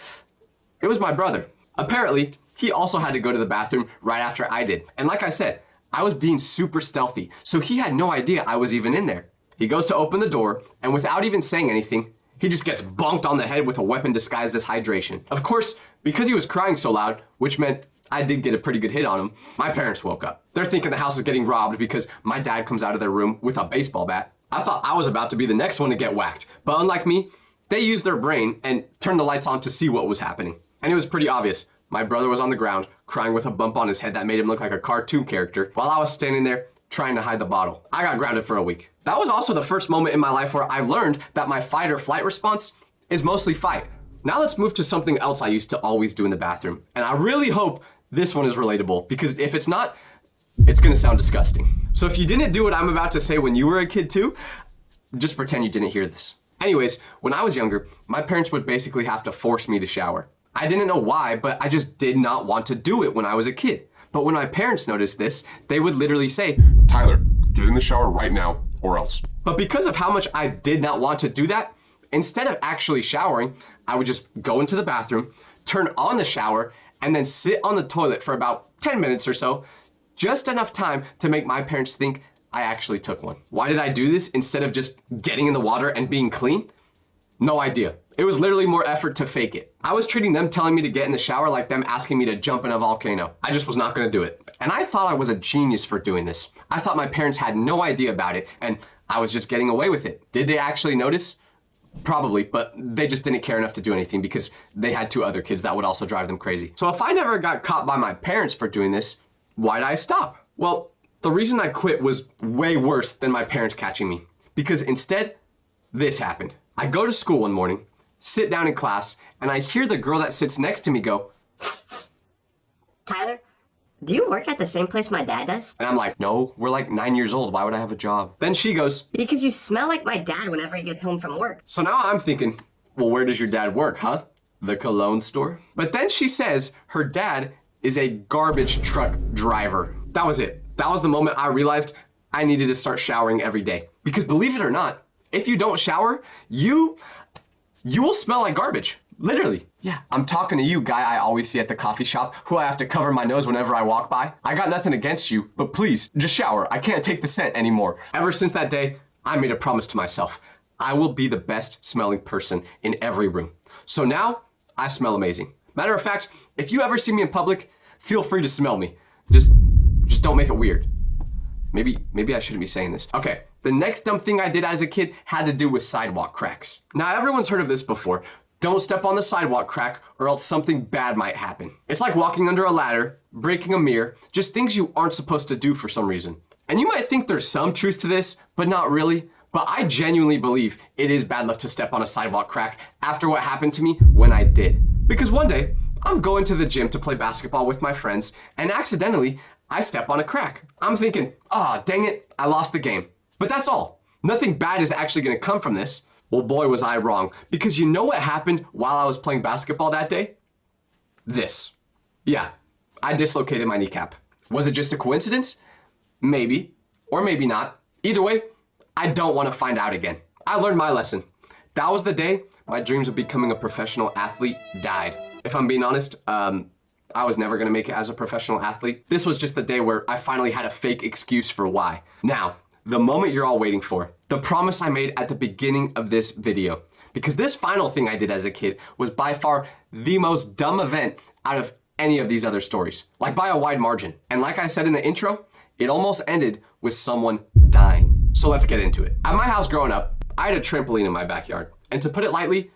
it was my brother. Apparently, he also had to go to the bathroom right after I did. And like I said, I was being super stealthy, so he had no idea I was even in there. He goes to open the door, and without even saying anything, he just gets bonked on the head with a weapon disguised as hydration. Of course, because he was crying so loud, which meant I did get a pretty good hit on him, my parents woke up. They're thinking the house is getting robbed because my dad comes out of their room with a baseball bat. I thought I was about to be the next one to get whacked, but unlike me, they used their brain and turned the lights on to see what was happening. And it was pretty obvious. My brother was on the ground, crying with a bump on his head that made him look like a cartoon character, while I was standing there trying to hide the bottle. I got grounded for a week. That was also the first moment in my life where I learned that my fight or flight response is mostly fight. Now let's move to something else I used to always do in the bathroom. And I really hope this one is relatable, because if it's not, it's gonna sound disgusting. So if you didn't do what I'm about to say when you were a kid too, just pretend you didn't hear this. Anyways, when I was younger, my parents would basically have to force me to shower. I didn't know why, but I just did not want to do it when I was a kid. But when my parents noticed this, they would literally say, Tyler, get in the shower right now or else. But because of how much I did not want to do that, instead of actually showering, I would just go into the bathroom, turn on the shower, and then sit on the toilet for about 10 minutes or so, just enough time to make my parents think I actually took one. Why did I do this instead of just getting in the water and being clean? No idea. It was literally more effort to fake it. I was treating them telling me to get in the shower like them asking me to jump in a volcano. I just was not gonna do it. And I thought I was a genius for doing this. I thought my parents had no idea about it and I was just getting away with it. Did they actually notice? Probably, but they just didn't care enough to do anything because they had 2 other kids that would also drive them crazy. So if I never got caught by my parents for doing this, why'd I stop? Well, the reason I quit was way worse than my parents catching me, because instead, this happened. I go to school one morning, sit down in class, and I hear the girl that sits next to me go, Tyler, do you work at the same place my dad does? and I'm like, no, we're like 9 years old, why would I have a job? Then she goes, Because you smell like my dad whenever he gets home from work. so now I'm thinking, well, where does your dad work, huh? The cologne store? But then she says her dad is a garbage truck driver. That was it. That was the moment I realized I needed to start showering every day. Because believe it or not, if you don't shower, you will smell like garbage. Literally. Yeah. I'm talking to you, guy I always see at the coffee shop, who I have to cover my nose whenever I walk by. I got nothing against you, but please, just shower. I can't take the scent anymore. Ever since that day, I made a promise to myself. I will be the best smelling person in every room. So now, I smell amazing. Matter of fact, if you ever see me in public, feel free to smell me. Just don't make it weird. Maybe I shouldn't be saying this. Okay, the next dumb thing I did as a kid had to do with sidewalk cracks. Now, everyone's heard of this before. Don't step on the sidewalk crack or else something bad might happen. It's like walking under a ladder, breaking a mirror, just things you aren't supposed to do for some reason. And you might think there's some truth to this, but not really. But I genuinely believe it is bad luck to step on a sidewalk crack after what happened to me when I did. Because one day, I'm going to the gym to play basketball with my friends, and accidentally, I step on a crack. I'm thinking, dang it, I lost the game. But that's all. Nothing bad is actually gonna come from this. Well, boy, was I wrong. Because you know what happened while I was playing basketball that day? This. Yeah, I dislocated my kneecap. Was it just a coincidence? Maybe, or maybe not. Either way, I don't want to find out again. I learned my lesson. That was the day my dreams of becoming a professional athlete died. If I'm being honest, I was never gonna make it as a professional athlete. This was just the day where I finally had a fake excuse for why. Now, the moment you're all waiting for, the promise I made at the beginning of this video. Because this final thing I did as a kid was by far the most dumb event out of any of these other stories, like by a wide margin. And like I said in the intro, it almost ended with someone dying. So let's get into it. At my house growing up, I had a trampoline in my backyard. And to put it lightly,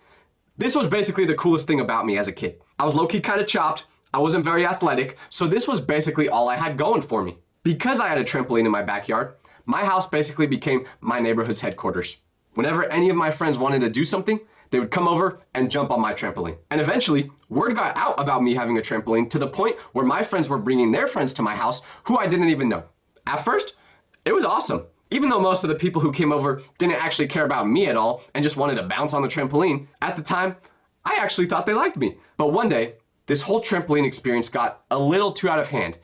this was basically the coolest thing about me as a kid. I was low-key kind of chopped. I wasn't very athletic, so this was basically all I had going for me. Because I had a trampoline in my backyard, my house basically became my neighborhood's headquarters. Whenever any of my friends wanted to do something, they would come over and jump on my trampoline. And eventually, word got out about me having a trampoline to the point where my friends were bringing their friends to my house who I didn't even know. At first, it was awesome. Even though most of the people who came over didn't actually care about me at all and just wanted to bounce on the trampoline, at the time, I actually thought they liked me. But one day, this whole trampoline experience got a little too out of hand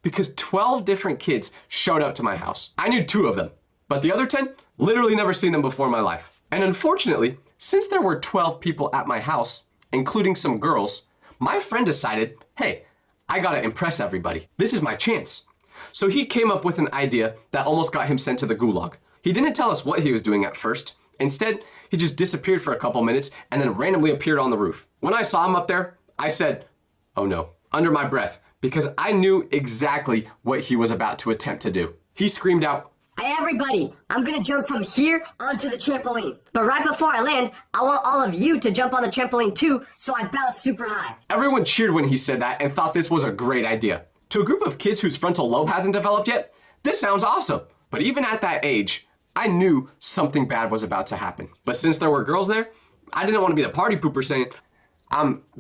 because 12 different kids showed up to my house. I knew 2 of them, but the other 10, literally never seen them before in my life. And unfortunately, since there were 12 people at my house, including some girls, my friend decided, hey, I gotta impress everybody. This is my chance. So he came up with an idea that almost got him sent to the gulag. He didn't tell us what he was doing at first. Instead, he just disappeared for a couple minutes and then randomly appeared on the roof. When I saw him up there, I said, oh no, under my breath, because I knew exactly what he was about to attempt to do. He screamed out, Hey everybody, I'm gonna jump from here onto the trampoline. But right before I land, I want all of you to jump on the trampoline too, so I bounce super high. Everyone cheered when he said that and thought this was a great idea. To a group of kids whose frontal lobe hasn't developed yet, this sounds awesome. But even at that age, I knew something bad was about to happen. But since there were girls there, I didn't want to be the party pooper saying,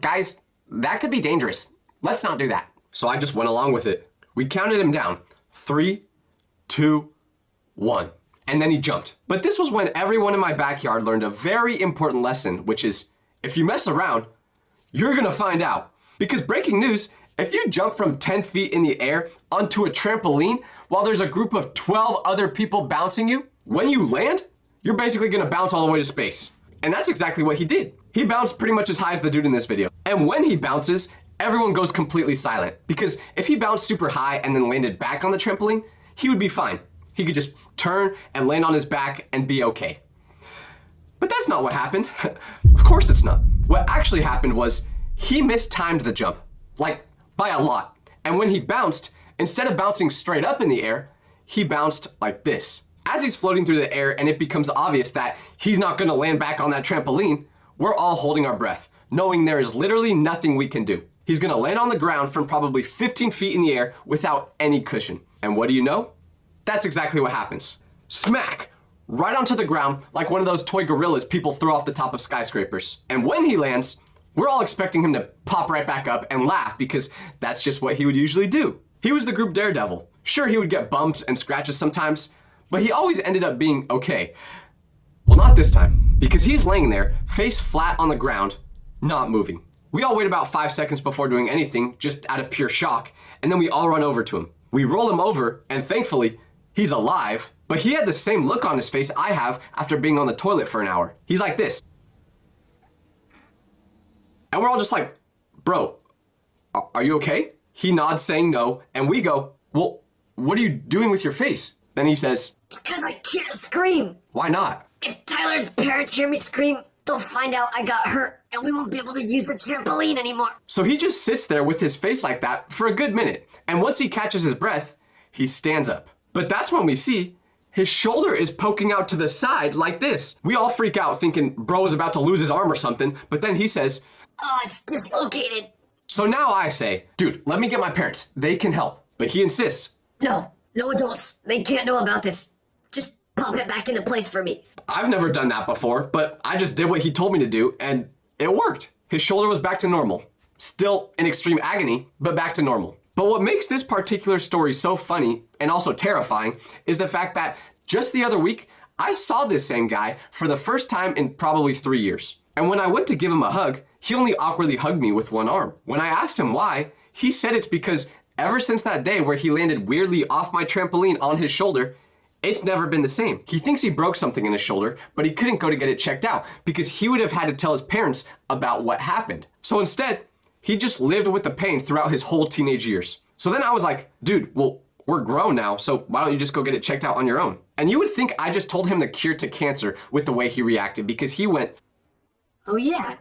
guys, that could be dangerous. Let's not do that. So I just went along with it. We counted him down. 3, 2, 1. And then he jumped. But this was when everyone in my backyard learned a very important lesson, which is, if you mess around, you're gonna find out. Because breaking news, if you jump from 10 feet in the air onto a trampoline while there's a group of 12 other people bouncing you, when you land, you're basically gonna bounce all the way to space. And that's exactly what he did. He bounced pretty much as high as the dude in this video. And when he bounces, everyone goes completely silent. Because if he bounced super high and then landed back on the trampoline, he would be fine. He could just turn and land on his back and be okay. But that's not what happened. Of course it's not. What actually happened was he mistimed the jump, like by a lot. And when he bounced, instead of bouncing straight up in the air, he bounced like this. As he's floating through the air and it becomes obvious that he's not gonna land back on that trampoline, we're all holding our breath, knowing there is literally nothing we can do. He's gonna land on the ground from probably 15 feet in the air without any cushion. And what do you know? That's exactly what happens. Smack! Right onto the ground like one of those toy gorillas people throw off the top of skyscrapers. And when he lands, we're all expecting him to pop right back up and laugh because that's just what he would usually do. He was the group daredevil. Sure, he would get bumps and scratches sometimes, but he always ended up being okay. Well, not this time, because he's laying there, face flat on the ground, not moving. We all wait about 5 seconds before doing anything, just out of pure shock, and then we all run over to him. We roll him over, and thankfully, he's alive. But he had the same look on his face I have after being on the toilet for an hour. He's like this. And we're all just like, bro, are you okay? He nods saying no, and we go, well, what are you doing with your face? Then he says, It's because I can't scream. why not? If Tyler's parents hear me scream, they'll find out I got hurt and we won't be able to use the trampoline anymore. So he just sits there with his face like that for a good minute. And once he catches his breath, he stands up. But that's when we see his shoulder is poking out to the side like this. We all freak out thinking bro is about to lose his arm or something. But then he says, Oh, it's dislocated. so now I say, dude, let me get my parents. They can help. But he insists. No adults. They can't know about this. Just pop it back into place for me. I've never done that before, but I just did what he told me to do and it worked. His shoulder was back to normal. Still in extreme agony, but back to normal. But what makes this particular story so funny and also terrifying is the fact that just the other week, I saw this same guy for the first time in probably 3 years. And when I went to give him a hug, he only awkwardly hugged me with one arm. When I asked him why, he said it's because ever since that day where he landed weirdly off my trampoline on his shoulder, it's never been the same. He thinks he broke something in his shoulder, but he couldn't go to get it checked out because he would have had to tell his parents about what happened. So instead, he just lived with the pain throughout his whole teenage years. So then I was like, dude, well, we're grown now, so why don't you just go get it checked out on your own? And you would think I just told him the cure to cancer with the way he reacted because he went, Oh yeah,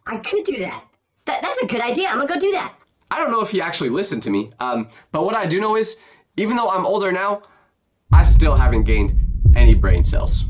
I could do that. That's a good idea. I'm gonna go do that. I don't know if he actually listened to me, but what I do know is, even though I'm older now, I still haven't gained any brain cells.